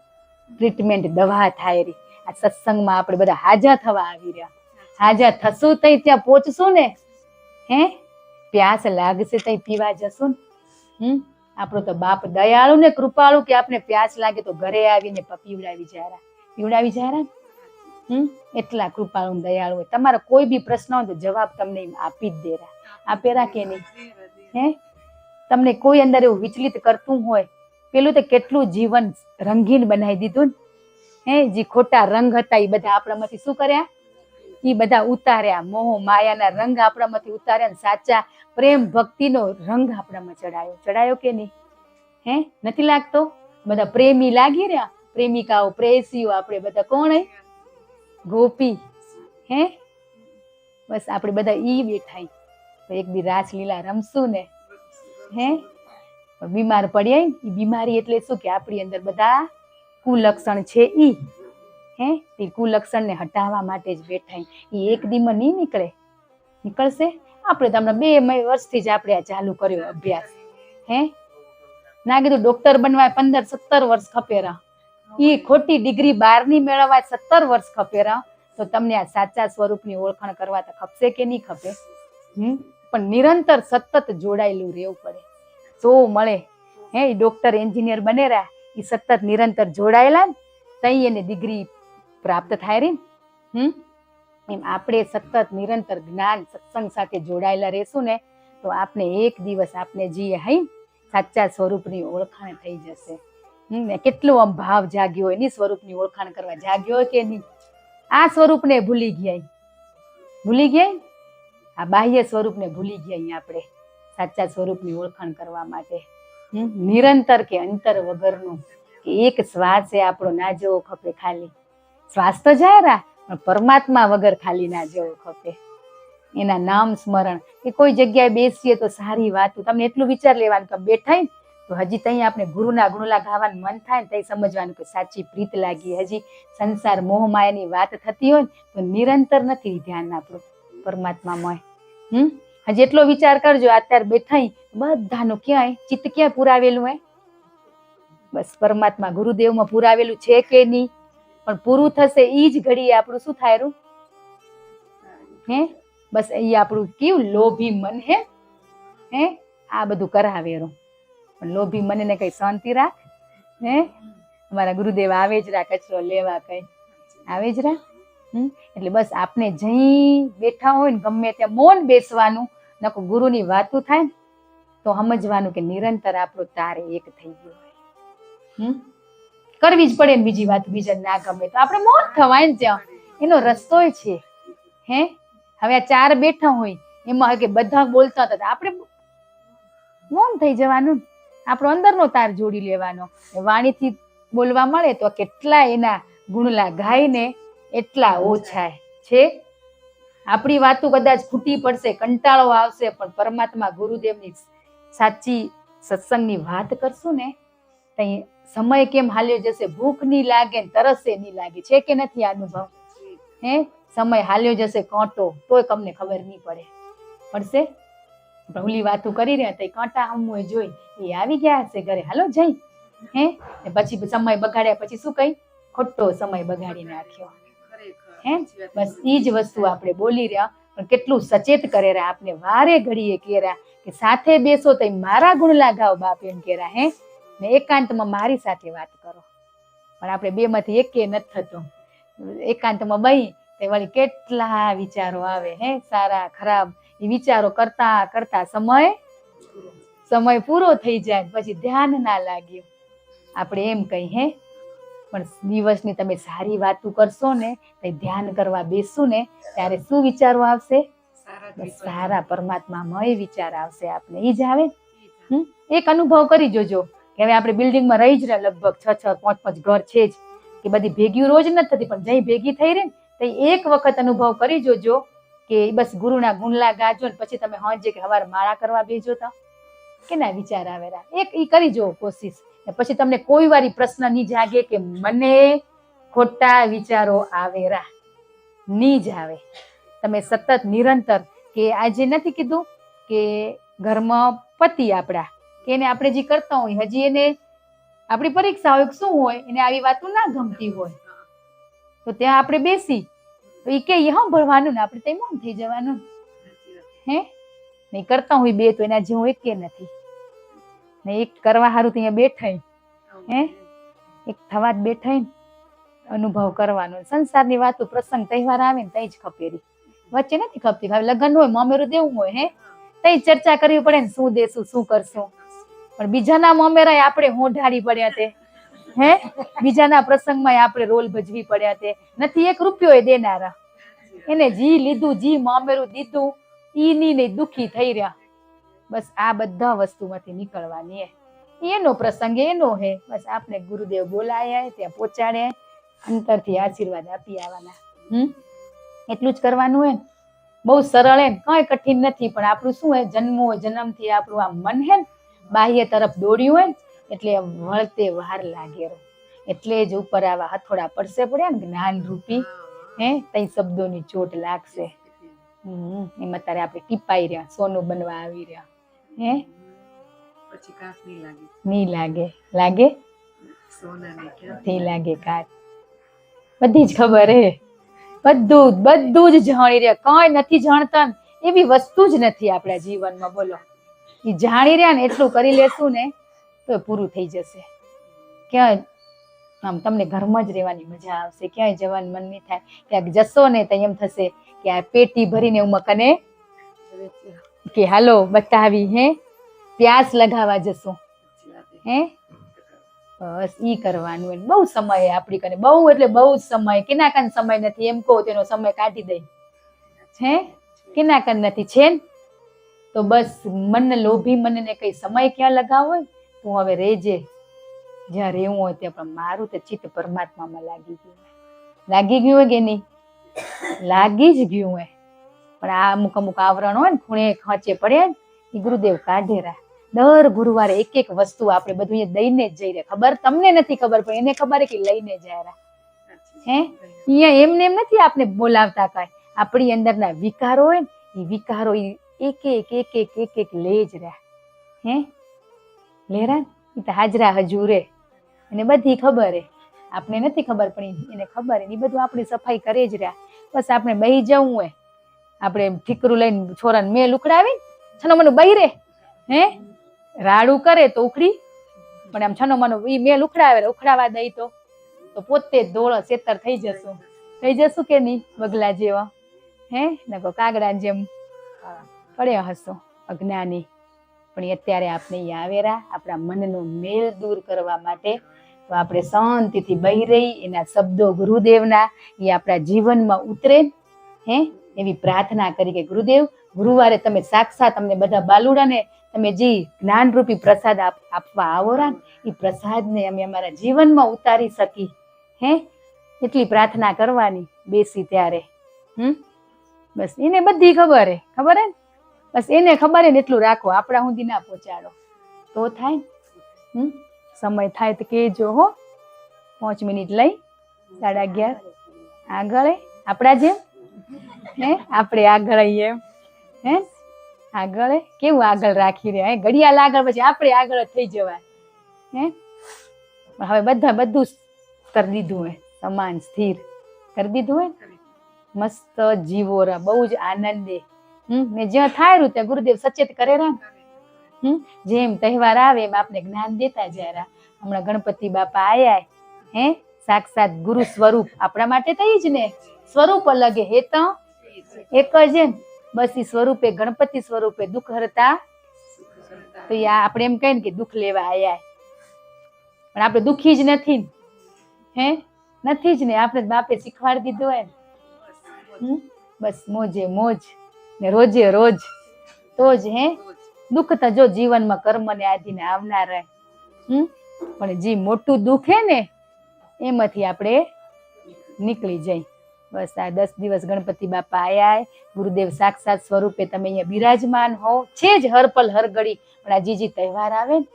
ટ્રીટમેન્ટ દવા થાય રહી. આ સત્સંગમાં આપણે બધા હાજર થવા આવી રહ્યા, હાજર થશું તઈ ત્યાં પહોંચશું ને, હે પ્યાસ લાગશે તઈ પીવા જશું ને. આપણો તો બાપ દયાળુ ને કૃપાળુ કે આપણે પ્યાસ લાગે તો ઘરે આવીને પીવડાવી જાય. એટલા કૃપાળુ દયાળુ હોય. તમારો કોઈ બી પ્રશ્ન હોય તો જવાબ તમને આપી જ દેરા, આપેરા કે નહીં, હે તમને કોઈ અંદર એવું વિચલિત કરતું હોય, પેલું તો કેટલું જીવન રંગીન બનાવી દીધું ને, હે જે ખોટા રંગ હતા એ બધા આપણામાંથી શું કર્યા, એ બધા ઉતાર્યા. મોહ માયાના રંગ આપણામાંથી ઉતાર્યા, સાચા પ્રેમ ભક્તિનો રંગ આપણામાં ચડાયો કે નહીં, હે નથી લાગતો? બધા પ્રેમી લાગી રહ્યા, પ્રેમિકાઓ પ્રેસીઓ આપણે બધા કોણ હે, ગોપી, હે બસ આપણે બધા ઈ બેઠા. તો એક દી રાસલીલા રમશું ને, હે બીમાર પડ્યા. ઈ બીમારી એટલે શું કે આપણી અંદર બધા કુલક્ષણ છે ઈ, હે તે કુલક્ષણ ને હટાવવા માટે જ બેઠા. ઈ એક દીમાં નહીં નીકળે, નીકળશે. આપણે તો હમણાં 2 વર્ષથી જ આપણે આ ચાલુ કર્યો અભ્યાસ, હે ના કીધું ડોક્ટર બનવા 15-17 વર્ષ ખપેરા, ઈ ખોટી ડિગ્રી 12ની મેળવવા 17 વર્ષ ખપેરા. તો તમને આ સાચા સ્વરૂપની ઓળખાણ કરવા તો ખપશે કે નહીં ખપે? પણ નિરંતર સતત જોડાયેલું રહેવું પડે તો મળે. હે ડોક્ટર એન્જિનિયર બનેરા, એ સતત નિરંતર જોડાયેલા ને તઈ એને ડિગ્રી પ્રાપ્ત થાય રહી. એમ આપણે સતત નિરંતર જ્ઞાન સત્સંગ સાથે જોડાયેલા રહેશું ને તો આપણે એક દિવસ આપણે જીએ હઈ સાચા સ્વરૂપની ઓળખાણ થઈ જશે. કેટલો આમ ભાવ જાગ્યો હોય, એની સ્વરૂપની ઓળખાણ કરવા જાગ્યો હોય કે નહીં? આ સ્વરૂપને ભૂલી ગયા, આ બાહ્ય સ્વરૂપને ભૂલી ગયા. આપણે સાચા સ્વરૂપની ઓળખાણ કરવા માટે નિરંતર કે અંતર વગરનું કે એક શ્વાસ એ આપણો ના જવો ખપે. ખાલી શ્વાસ તો જાય પણ પરમાત્મા વગર ખાલી ના જવો ખપે. એના નામ સ્મરણ કે કોઈ જગ્યાએ બેસીએ તો સારી વાત. તમને એટલું વિચાર લેવાનું કે બેઠા તો હજી ત્યાં આપણે ગુરુના ગુણલા ગાવાનું મન થાય ને ત્યાં સમજવાનું કે સાચી પ્રીત લાગી. હજી સંસાર મોહ માયાની વાત થતી હોય તો નિરંતર નથી ધ્યાન આપણું પરમાત્મામાં. હજી એટલો વિચાર કરજો, અત્યારે બેઠા બધાનું ક્યાંય ચિત્ત ક્યાં પુરાવેલું હોય? બસ પરમાત્મા ગુરુદેવમાં પુરાવેલું છે કે નહીં? પણ પૂરું થશે ઈ જ ઘડીએ આપણું શું થાય? હે બસ એ આપણું કેવું લોભી મન હે આ બધું કરાવેરું. પણ લોભી મને કઈ શાંતિ રાખ. હે અમારા ગુરુદેવ આવે જ રા કચરો લેવા, કઈ આવે જ રા. એટલે બસ આપણે જઈ બેઠા હોય ને ગમે ત્યાં મૌન બેસવાનું, નકો ગુરુની વાતો થાય ને તો સમજવાનું કે નિરંતર આપણો તારે એક થઈ ગયો હોય. કરવી જ પડે ને બીજી વાત, બીજા ના ગમે તો આપણે મૌન થવાય ને, ત્યાં એનો રસ્તો છે. હે હવે આ 4 બેઠા હોય એમાં કે બધા બોલતા હતા, આપણે મૌન થઈ જવાનું, આપણો અંદરનો તાર જોડી લેવાનો. વાણીથી બોલવા મળે તો કેટલા એના ગુણલા ગાય ને એટલા ઓછા છે. આપણી વાતો કદાચ ખૂટી પડશે, કંટાળો આવશે, પણ પરમાત્મા ગુરુદેવની સાચી સત્સંગની વાત કરશું ને તઈ સમય કેમ હાલ્યો જશે, ભૂખ નહીં લાગે, તરસે નહીં લાગે. છે કે નથી અનુભવ? હે સમય હાલ્યો જશે કાંટો તોય તમને ખબર નહીં પડશે. ભૂલી વાતો કરી રહ્યા તો કાંટા હમુએ જોઈ એ આવી ગયા હશે ઘરે, હાલો જઈ. હે પછી સમય બગાડ્યા પછી શું કઈ ખોટો સમય બગાડી નાખ્યો. હે બસ ઈ જ વસ્તુ આપણે બોલી રહ્યા, પણ કેટલું સચેત કરે રહ્યા આપણે. વારે ઘડીએ કેરા કે સાથે બેસો તો મારા ગુણલા ગાવ બાપ એમ કેરા. હે ને એકાંતમાં મારી સાથે વાત કરો. પણ આપણે 2 માંથી એકે નથી થતો. એકાંતમાં બઈ તે વળી કેટલા વિચારો આવે, હે સારા ખરાબ. એ વિચારો કરતા કરતા સમય પૂરો થઈ જાય, પછી ધ્યાન ના લાગ્યું. આપણે એમ કહી હે, પણ દિવસની તમે સારી વાતો કરશો ને, ધ્યાન કરવા બેસું ને, ત્યારે શું વિચારો આવશે? બસ સારા પરમાત્મામય વિચાર આવશે આપને. ઈ જ આવે. એક અનુભવ કરી જોજો કે હવે આપણે બિલ્ડિંગમાં રહી જ રહ્યા, લગભગ 6 5 ઘર છે જ, કે બધી ભેગી રોજ નથી થતી, પણ જઈ ભેગી થઈ રહી ને તો એક વખત અનુભવ કરી જોજો કે બસ ગુરુના ગુણલા ગાજો ને પછી તમે હંજે કે હવાર માળા કરવા બેજો તો કેના વિચાર આવેલા. એક ઈ કરી જો કોશિશ, પછી તમને કોઈ વારી પ્રશ્ન નહીં જાગે કે મને ખોટા વિચારો આવેરા, નહીં જ આવે. તમે સતત નિરંતર, કે આજે નથી કીધું કે ઘરમાં પતિ આપણા, કે એને આપણે જે કરતા હોય, હજી એને આપણી પરીક્ષા હોય શું હોય, એને આવી વાતો ના ગમતી હોય, તો ત્યાં આપણે બેસી તો એ કે ભણવાનું ને આપણે ત્યાં મૌન થઈ જવાનું. હે નહીં કરતા હોય બે તો એના જેવું એક નથી ને, એક કરવા સારું ત્યાં બેઠા, હે એક થવા જ બેઠા, અનુભવ કરવાનો. સંસારની વાતો પ્રસંગ તહેવાર આવે ને તઈ જ ખપેરી, વચ્ચે નથી ખપતી. હવે લગ્ન હોય, મામેરું દેવું હોય, હે તઈ ચર્ચા કરવી પડે ને, શું દેશું શું કરશું. પણ બીજાના મામેરા આપણે હોંઢાડી પડ્યા તે, હે બીજાના પ્રસંગમાં આપણે રોલ ભજવી પડ્યા તે, નથી એક રૂપિયો એ દેનારા, એને જી લીધું જી મામેરું દીધું ઈ નહીં દુખી થઈ રહ્યા. બસ આ બધા વસ્તુમાંથી નીકળવાની, એનો પ્રસંગ એનો હે. બસ આપણે ગુરુદેવ બોલાયા ત્યાં પહોંચાડે, અંતરથી આશીર્વાદ આપી આવવાના. એટલું જ કરવાનું હે. બહુ સરળ હે, કઈ કઠિન નથી. પણ આપણું શું હે, જન્મથી આપણું આ મન હે બાહ્ય તરફ દોડ્યું હોય એટલે વળતે વાર લાગે. એટલે જ ઉપર આવા હથોડા પડશે પડ્યા ને જ્ઞાન રૂપી, હે તઈ શબ્દોની ચોટ લાગશે. એમાં તારે આપણે ટીપાઈ રહ્યા, સોનું બનવા આવી રહ્યા, હે પછી કાચ નહીં લાગે, નહીં લાગે, લાગે સોનાને નહીં લાગે કાચ. બધી જ ખબર હે, બધું જ જાણી રહ્યા. કઈ નથી જાણતા એવી વસ્તુ જ નથી આપણા જીવનમાં. બોલો, એ જાણી રહ્યા ને એટલું કરી લેશું ને તો પૂરું થઈ જશે. ક્યાંય આમ તમને ઘરમાં જ રહેવાની મજા આવશે, ક્યાંય જવાનું મન નહીં થાય. ક્યાંક જશો ને તો એમ થશે કે આ પેટી ભરીને હું મકને કે હાલો બતાવી, હે પ્યાસ લગાવવા જશું, હે બસ ઈ કરવાનું. બહુ સમય આપણી કને, બહુ એટલે બહુ જ સમય. કેના કાન સમય નથી એમ કહો તેનો સમય કાઢી દઈ, હે કેના કાન નથી છે ને. તો બસ મનને લોભી મનને કઈ સમય ક્યાં લગાવો હોય, તું હવે રેજે જ્યાં રહેવું હોય ત્યાં. પણ મારું તો ચિત્ત પરમાત્મામાં લાગી ગયું હોય કે નહીં, લાગી જ ગયું હોય. પણ આ અમુક આવરણ હોય ને ખૂણે ખાંચે પડે ને, એ ગુરુદેવ કાઢેરા. દર ગુરુવારે એક વસ્તુ આપણે બધું દઈને જ જઈ રહ્યા. ખબર તમને નથી ખબર, પણ એને ખબર કે લઈને જાય. હે અહીંયા એમને એમ નથી આપણે બોલાવતા કાંઈ. આપણી અંદરના વિકારો હોય ને, એ વિકારો એક લે જ રહ્યા. હે લેરા એ તો હાજરા હજુરે, એને બધી ખબર હે. આપણે નથી ખબર પણ એને ખબર હે. એ બધું આપણી સફાઈ કરે જ રહ્યા. બસ આપણે બહી જવું હોય, આપણે ઠીકરું લઈને છોરાને મેલ ઉખડાવી છનો મનું બહી રે, હે રાડું કરે તો ઉખડી, પણ આમ છનો મનું ઈ મેલ ઉખડાવે, ઉખડાવા દઈ તો પોતે જ ધોળો સેતર થઈ જશું કે નહીં, બગલા જેવા, હે નકો કાગડા જેમ પડ્યા હશો અજ્ઞાની. પણ અત્યારે આપણે આવેરા આપણા મનનો મેલ દૂર કરવા માટે. તો આપણે શાંતિથી બહી રહી, એના શબ્દો ગુરુદેવના એ આપણા જીવનમાં ઉતરે, હે એવી પ્રાર્થના કરી કે ગુરુદેવ ગુરુવારે તમે સાક્ષાત અમને બધા બાલુડાને તમે જે જ્ઞાનરૂપી પ્રસાદ આપવા આવો રા, એ પ્રસાદને અમે અમારા જીવનમાં ઉતારી શકી, હે એટલી પ્રાર્થના કરવાની બેસી ત્યારે. બસ એને બધી ખબર હે ને, બસ એને ખબર હે ને એટલું રાખો, આપણા સુધી ના પહોંચાડો તો થાય. સમય થાય તો કહેજો હો. 5 મિનિટ લઈ 11:30 આગળ આપણા જેમ, હે આપણે આગળ એમ, હે આગળ કેવું આગળ રાખી રહ્યા, ઘડિયાળ આગળ પછી આપણે આગળ થઈ જવાય. હે હવે બધું કરી દીધું હે, સમાન સ્થિર કરી દીધું હોય, મસ્ત જીવો રા, બહુ જ આનંદે. ને જ્યાં થાય રહ્યું ત્યાં ગુરુદેવ સચેત કરે રા. જેમ તહેવાર આવે એમ આપણે જ્ઞાન દેતા જાય. હમણાં ગણપતિ બાપા આયા, હે સાક્ષાત ગુરુ સ્વરૂપ આપણા માટે થઈ જ ને. સ્વરૂપ અલગ હે તો એક જ. બસ એ સ્વરૂપે ગણપતિ સ્વરૂપે દુઃખ હરતા. તો આપણે એમ કહીએ ને કે દુઃખ લેવા આયા, પણ આપણે દુઃખી જ નથી ને. હે નથી જ ને, આપણે બાપે શીખવાડી દીધું હોય ને. બસ મોજે મોજ ને રોજે રોજ, તો જ હે દુઃખ તો જો જીવનમાં કર્મને આધીને આવનાર રહે. પણ જે મોટું દુઃખ હે ને એમાંથી આપણે નીકળી જાય. બસ આ 10 દિવસ ગણપતિ બાપા આયા, ગુરુદેવ સાક્ષાત સ્વરૂપે તમે અહીંયા બિરાજમાન હો છે જ હર પલ હર ઘડી. પણ આ જે તહેવાર આવે ને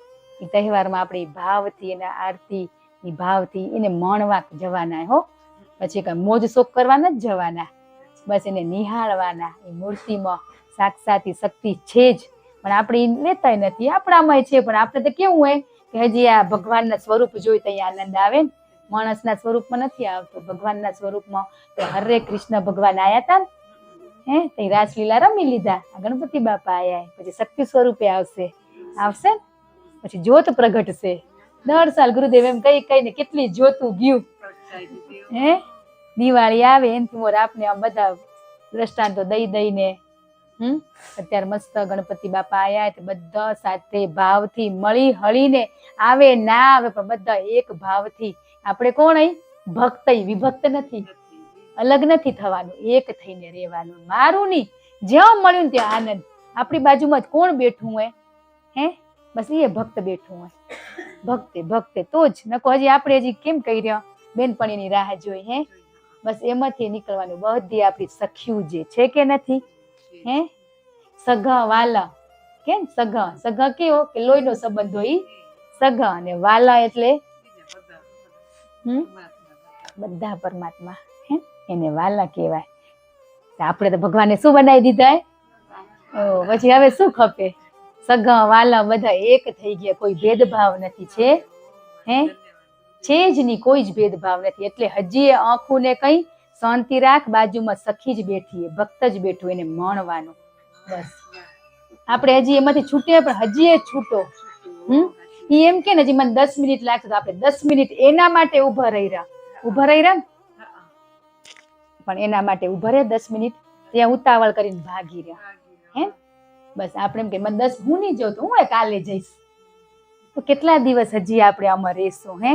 એ તહેવારમાં આપણે ભાવથી એના આરતી એ ભાવથી એને માણવા જવાના હો. પછી કઈ મોજ શોખ કરવા નથી જવાના, બસ એને નિહાળવાના. એ મૂર્તિમાં સાક્ષાત શક્તિ છે જ, પણ આપણે લેતા નથી, આપણામાં છે. પણ આપણે તો કેવું હોય કે હજી આ ભગવાનના સ્વરૂપ જોઈ તો આનંદ આવે ને, માણસના સ્વરૂપમાં નથી આવતો. ભગવાનના સ્વરૂપમાં હરે કૃષ્ણ ભગવાન આયા હતા ને, તે રાસલીલા રમી લીધા. ગણપતિ બાપા આયા, પછી શક્તિ સ્વરૂપે આવશે ને, પછી જ્યોત પ્રગટશે. દર સાલ ગુરુદેવ એમ કઈને કેટલી જ્યોતું ગયું. દિવાળી આવે એનથી મોર આપને આ બધા દ્રષ્ટાંતો દઈને અત્યારે મસ્ત ગણપતિ બાપા આયા, બધા સાથે ભાવથી મળી હળીને આવે ના આવે પણ બધા એક ભાવથી. આપણે કોણ અહીં ભક્ત, વિભક્ત નથી, અલગ નથી થવાનું, એક થઈને રહેવાનું. મારું નહીં, જ્યાં મળ્યું ને ત્યાં આનંદ. આપણી બાજુમાં જ કોણ બેઠું હોય હે, બસ એ ભક્ત બેઠું હોય. ભક્તે તો જ નકો હજી આપણે હજી કેમ કહી રહ્યા બેનપણીની રાહ જોઈ હે. બસ એમાંથી નીકળવાનું. બધી આપણી સખ્યું જે છે કે નથી હે, સગા વાલા કેમ સગા કેવો કે લોહીનો સંબંધ હોય, સગા અને વાલા એટલે બધા પરમાત્મા હે, એને વાલા કહેવાય. આપણે તો ભગવાને શું બનાવી દીધા પછી હવે શું ખપે. સગા વાલા બધા એક થઈ ગયા, કોઈ ભેદભાવ નથી. છે જ નહીં, કોઈ જ ભેદભાવ નથી. એટલે હજી આંખું ને કઈ શાંતિ રાખ, બાજુમાં સખી જ બેઠી, ભક્ત જ બેઠું, એને માણવાનું. બસ આપણે હજી એમાંથી છૂટે, પણ હજી એ છૂટો. એ એમ કે ને હજી મને 10 મિનિટ લાગશે, તો આપણે 10 મિનિટ એના માટે ઉભા રહી રહ્યા પણ એના માટે ઉભા રહે 10 મિનિટ, ત્યાં ઉતાવળ કરીને ભાગી રહ્યા હે. બસ આપણે એમ કે મને 10 હું નહીં જાઉં તો હું કાલે જઈશ. તો કેટલા દિવસ હજી આપણે આમાં રહેશું હે.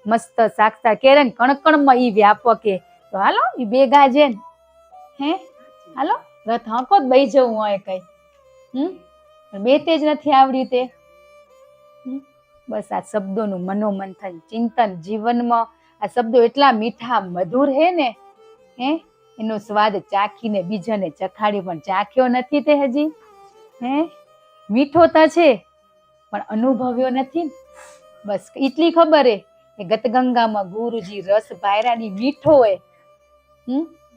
મસ્ત સાક્ષાત કેરે ને કણકણમાં ઈ વ્યાપકે. તો હાલો ઈ ભેગા છે ને હે, હાલો રથ હાંકો જ બઈ જવું હોય કઈ. બે તે જ નથી આવડ્યું તે. બસ આ શબ્દોનું મનોમંથન ચિંતન જીવનમાં. આ શબ્દો એટલા મીઠા મધુર હે ને હે, એનો સ્વાદ ચાખીને બીજાને ચખાડી, પણ ચાખ્યો નથી તે હજી હે. મીઠો તો છે પણ અનુભવ્યો નથી. બસ એટલી ખબર હે કે ગતગંગામાં ગુરુજી રસ ભાયરાની મીઠો હોય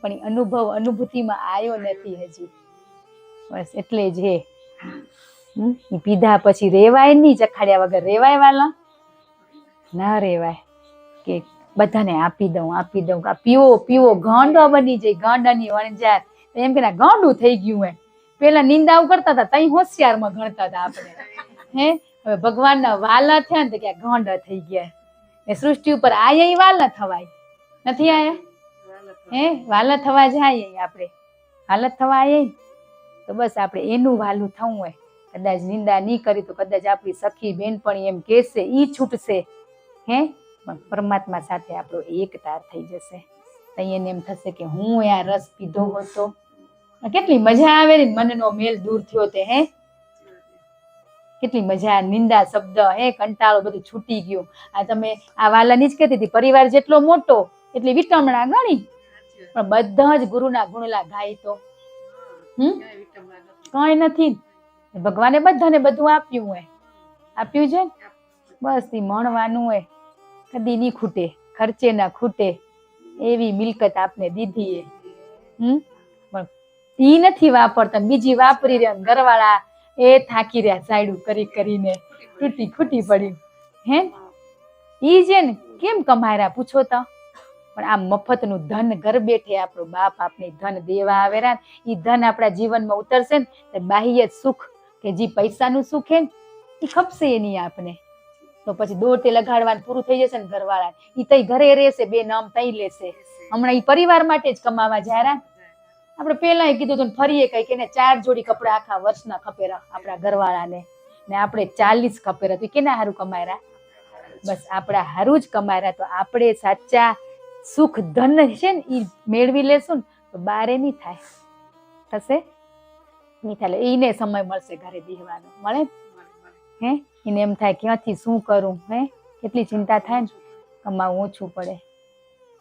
પણ એ અનુભૂતિમાં આવ્યો નથી હજી. બસ એટલે જ હે. પીધા પછી રેવાય નહીં, ચખાડ્યા વગર રેવાય વાલા ના રેવાય. કે બધાને આપી દઉં પીવો ગાંડો બની જાય, ગાંડાની વણજાર. એમ કે ગાંડું થઈ ગયું હોય. પેલા નિંદાઓ કરતા હતા તઈ હોશિયારમાં ગણતા હતા આપણે હે. હવે ભગવાનના વાલા થયા ને તો ક્યાં ગાંડા થઈ ગયા. એ સૃષ્ટિ ઉપર આયા વાલા થવાય નથી, આયા હે વાલા થવા જાય આપણે, વાલા થવા આયા. તો બસ આપણે એનું વાલું થવું હોય. કદાચ નિંદા નહીં કરી તો કદાચ આપણી સખી બેનપણી એમ કહેશે, ઈ છૂટશે હે, પણ પરમાત્મા સાથે આપણો એક તાર થઈ જશે. તો એને એમ થશે કે હું આ રસ પીધો હતો, કેટલી મજા આવે ને, મનનો મેલ દૂર થયો તે હે. કેટલી મજા, નિંદા શબ્દ હે, કંટાળો બધું છૂટી ગયું. આ તમે આ વાલાની જ કહેતી હતી, પરિવાર જેટલો મોટો એટલી વિટમણા ગણી, પણ બધા જ ગુરુના ગુણલા ગાય તો કઈ નથી. ભગવાને બધાને બધું આપ્યું હોય, આપ્યું છે બસ એ મણવાનું હોય. કદી નહીં ખૂટે, ખર્ચે ના ખૂટે એવી મિલકત આપને દીધી એ. પણ ઈ નથી વાપરતા, બીજી વાપરી રહ્યા. ઘરવાળા એ થાકી રહ્યા, સાયડું કરીને તૂટી ખૂટી પડ્યું હે. ઈ છે ને કેમ કમાયરા પૂછો તો. પણ આ મફતનું ધન ઘર બેઠે આપણો બાપ આપણે ધન દેવા આવેરા, ઈ ધન આપણા જીવનમાં ઉતરશે ને તો બાહ્ય સુખ કે જે પૈસાનું સુખ હે એ ખપશે નહીં આપને. તો પછી દોડતે લગાડવાનું પૂરું થઈ જશે ને ઘરવાળા, ઈ તઈ ઘરે રહેશે, બે નામ તઈ લેશે. હમણાં ઈ પરિવાર માટે જ કમાવા જાય. આપણે પેલા કીધું હતું ફરીએ કઈ કે 4 જોડી કપડા આખા વર્ષના ખપેરા આપણા ઘરવાળાને, ને આપણે 40 ખપેરા. તો કેના હારું કમાયરા બસ આપણા હારું જ કમારા, તો આપણે સાચા સુખ ધન છે ને એ મેળવી લેશું ને તો બારે નહીં થાય, થશે નહીં થાય. એને સમય મળશે ઘરે બેહવાનો, મળે હે, એને એમ થાય ક્યાંથી શું કરું, હે કેટલી ચિંતા થાય ને, કમાવું ઓછું પડે.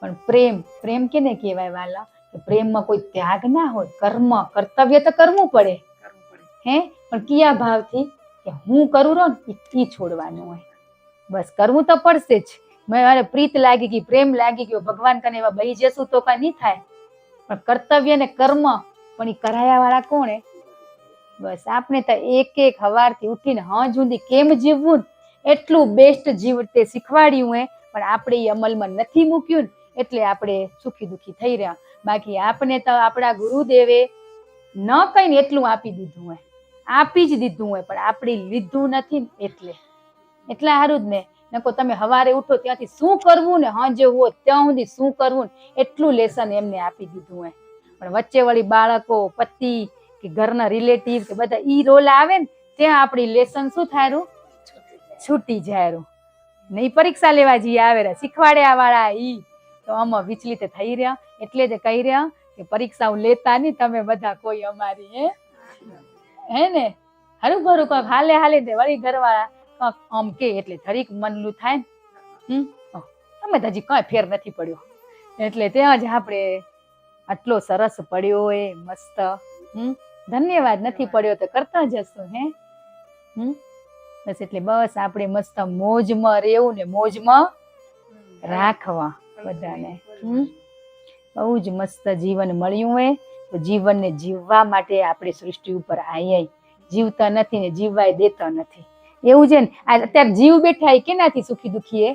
પણ પ્રેમ, પ્રેમ કેને કહેવાય વાલા, કે પ્રેમમાં કોઈ ત્યાગ ના હોય, કર્મ કર્તવ્ય તો કરવું પડે, હે, પણ કયા ભાવથી, કે હું કરું રહો ને એ છોડવાનું હોય. બસ કરવું તો પડશે જ. મને પ્રીત લાગી ગઈ, પ્રેમ લાગી ગયો, ભગવાન કને એવા બહી જશું તો કઈ નહીં થાય, પણ કર્તવ્ય ને કર્મ પણ એ કરાયા વાળા કોણે? બસ આપણે તો એક એક સવારથી ઉઠીને હજ સુધી કેમ જીવવું એટલું બેસ્ટ જીવતે શીખવાડ્યું હે, પણ આપણે એ અમલમાં નથી મૂક્યું ને એટલે આપણે સુખી દુખી થઈ રહ્યા. બાકી આપણે તો આપણા ગુરુદેવે ન કહીને એટલું આપી દીધું હોય, આપી જ દીધું હોય, પણ આપણે લીધું નથી ને એટલે સારું જ ને. નકો તમે સવારે ઉઠો ત્યાંથી શું કરવું ને હાંજે હોય ત્યાં સુધી શું કરવું ને એટલું લેસન એમને આપી દીધું હોય. પણ વચ્ચે વળી બાળકો, પતિ કે ઘરના રિલેટિવ કે બધા ઈ રોલ આવે ને ત્યાં આપણી લેસન શું થાયરું? છૂટી જાયરું. ને ઈ પરીક્ષા લેવા જઈએ આવે શીખવાડ્યા વાળા ઈ તો આમાં વિચલિત થઈ રહ્યા. એટલે જ કહી રહ્યા કે પરીક્ષાઓ લેતા નહીં તમે બધા કોઈ અમારી, હે ને હરું ભરું કોઈક હાલે હાલે દે વળી ઘરવાળા આમ કે એટલે થરીક મનલું થાય ને, અમે તો હજી કઈ ફેર નથી પડ્યો. એટલે ત્યાં જ આપણે આટલો સરસ પડ્યો એ મસ્ત, ધન્યવાદ નથી પડ્યો તો કરતા જશું, હે બસ. એટલે બસ આપણે મસ્ત મોજમાં રહેવું ને મોજમાં રાખવા બધાને. બહુ જ મસ્ત જીવન મળ્યું હોય તો જીવનને જીવવા માટે આપણે સૃષ્ટિ ઉપર આયા, જીવતા નથી ને જીવવાય દેતા નથી. એવું છે ને, અત્યારે જીવ બેઠા કેનાથી સુખી દુખી એ?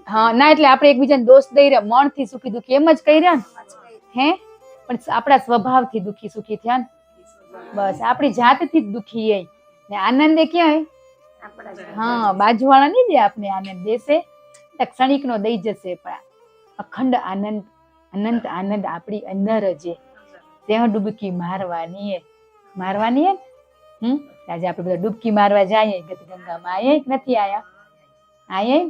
હા ના, એટલે આપણે એકબીજાને દોષ દઈ રહ્યા, મનથી સુખી દુખી એમ જ કહી રહ્યા ને, હે, પણ આપણા સ્વભાવથી દુખી સુખી થયા ને. બસ આપણી જાતથી જ દુખી એ ને આનંદ એ ક્યાં? હા, બાજુવાળા નહીં દે આપને આનંદ, દેશે ક્ષણિક નો દઈ જશે, પણ અખંડ આનંદ, અનંત આનંદ આપણી અંદર જ ત્યાં ડૂબકી મારવાની હે, મારવાની હે. આજે આપણે બધા ડૂબકી મારવા જઈએ ગંગામાં, આયા કે નથી આયા? આયા.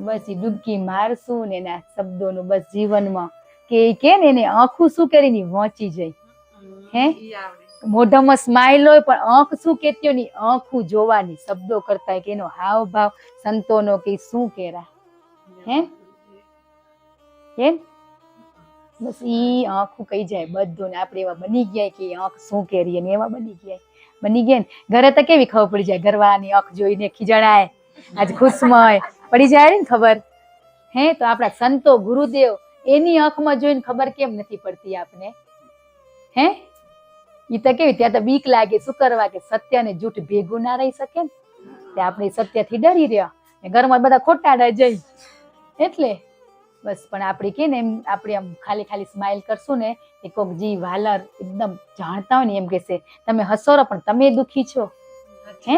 બસ એ ડૂબકી મારશું ને એના શબ્દોનું બસ જીવનમાં કે ને એને આંખું શું કરીને વાંચી જાય, હે, મોઢામાં સ્માઈલ હોય પણ આંખ શું કેતી હોય ને આંખું જોવાની, શબ્દો કરતા કે એનો હાવ ભાવ સંતોનો કે શું કેરા, હે એમ બસ ઈ આંખું કહી જાય બધું. ને આપણે એવા બની ગયા કે આંખ શું કેરી ને એવા બની ગયા ને ઘરે તો કેવી ખબર પડી જાય, ઘરવાળાની આંખ જોઈને ખીજણાય, આજ ખુશમય પડી જાય ને ખબર, હે. તો આપણા સંતો ગુરુદેવ એની આંખમાં જોઈને ખબર કેમ નથી પડતી આપને, હે? ઈ તો કેવી ત્યાં તો બીક લાગે, શું કરવા કે સત્ય ને જૂઠ ભેગું ના રહી શકે ને આપણે સત્યથી ડરી રહ્યા ને ઘરમાં બધા ખોટાડા જઈ એટલે બસ. પણ આપણે કે ને એમ આપણે આમ ખાલી ખાલી સ્માઈલ કરશું ને એ કોક જી વાલર એકદમ જાણતા હોય ને એમ કહેશે તમે હસો રો પણ તમે દુખી છો, હે,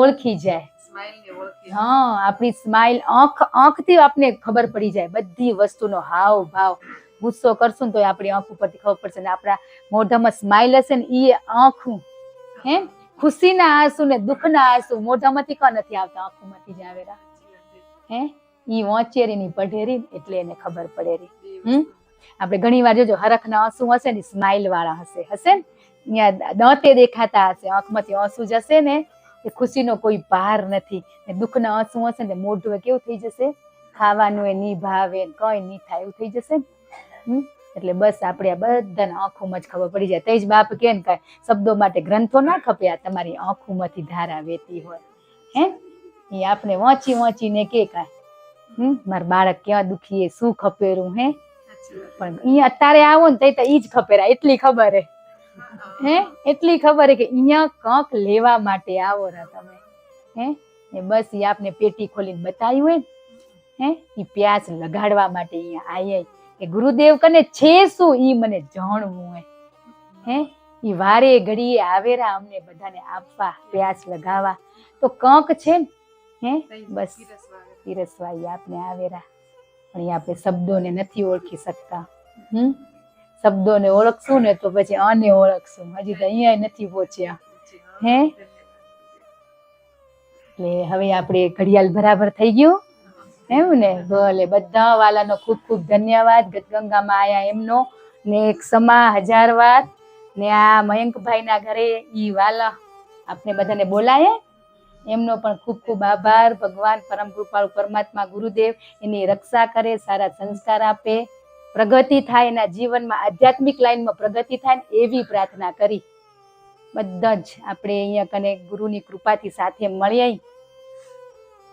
ઓળખી જાય. હા, આપણી સ્માઈલ આંખથી આપને ખબર પડી જાય બધી વસ્તુનો હાવ ભાવ. ગુસ્સો કરશું ને તો આપણી આંખ ઉપરથી ખબર પડશે ને આપણા મોઢામાં સ્માઈલ હશે ને એ આંખું, હે, ખુશીના આંસુ ને દુઃખના આંસુ મોઢામાંથી કા નથી આવતા, આંખોમાંથી જ આવેલા, હે. ઈ વાંચેરી પઢેરી એટલે એને ખબર પડેરી. આપણે ઘણી વાર જોજો હરખના આંસુ હશે ને સ્માઈલ વાળા હશે ને દાંતે દેખાતા હશે, આંખમાંથી આંસુ જશે ને એ ખુશીનો કોઈ પાર નથી. ને દુઃખના આંસુ હશે ને મોઢું કેવું થઈ જશે, ખાવાનું એ નહીં ભાવે, કઈ નહીં થાય એવું થઈ જશે. એટલે બસ આપણે આ બધાને આંખોમાં જ ખબર પડી જાય. તે જ બાપ કે ને કાંઈ શબ્દો માટે ગ્રંથો ના ખપે, આ તમારી આંખોમાંથી ધારા વહેતી હોય, હે. એ આપણે વાંચી વાંચીને કે કાંઈ મારું બાળક ક્યાં દુખી શું ખપેરું, હે. પણ અહીંયા અત્યારે આવો ને તો ઈ જ ખપેરા, એટલી ખબર હે, એટલી ખબર હે કે અહીંયા કંક લેવા માટે આવો ને તમે, હે. ને બસ એ આપને પેટી ખોલીને બતાવ્યું હોય ને, હે, ઈ પ્યાસ લગાડવા માટે અહીંયા આયા કે ગુરુદેવ કને છે શું ઈ મને જાણવું હોય, હે. ઈ વારે ઘડીએ આવેરા અમને બધાને આપવા, પ્યાસ લગાવવા તો કંક છે ને, હે. બસ પીરસવા આપને આવેરા, પણ આપણે શબ્દોને નથી ઓળખી શકતા. શબ્દોને ઓળખશું ને તો પછી આને ઓળખશું. હજી તો અહીંયા નથી પહોંચ્યા, હે. એટલે હવે આપણે ઘડિયાળ બરાબર થઈ ગયું એવું ને? ભલે બધા વાલાનો ખૂબ ખૂબ ધન્યવાદ. ગતગંગામાં આયા એમનો ને 100,000 વાર. ને આ મયંકભાઈના ઘરે ઈ વાલા આપણે બધાને બોલાય એમનો પણ ખૂબ ખૂબ આભાર. ભગવાન પરમ કૃપાળુ પરમાત્મા ગુરુદેવ એની રક્ષા કરે, સારા સંસ્કાર આપે, પ્રગતિ થાય, એના જીવનમાં આધ્યાત્મિક લાઈનમાં પ્રગતિ થાય ને એવી પ્રાર્થના કરી. બધા જ આપણે અહીંયા કને ગુરુની કૃપાથી સાથે મળીએ.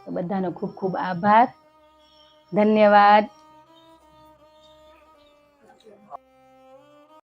તો બધાનો ખૂબ ખૂબ આભાર. ધન્યવાદ.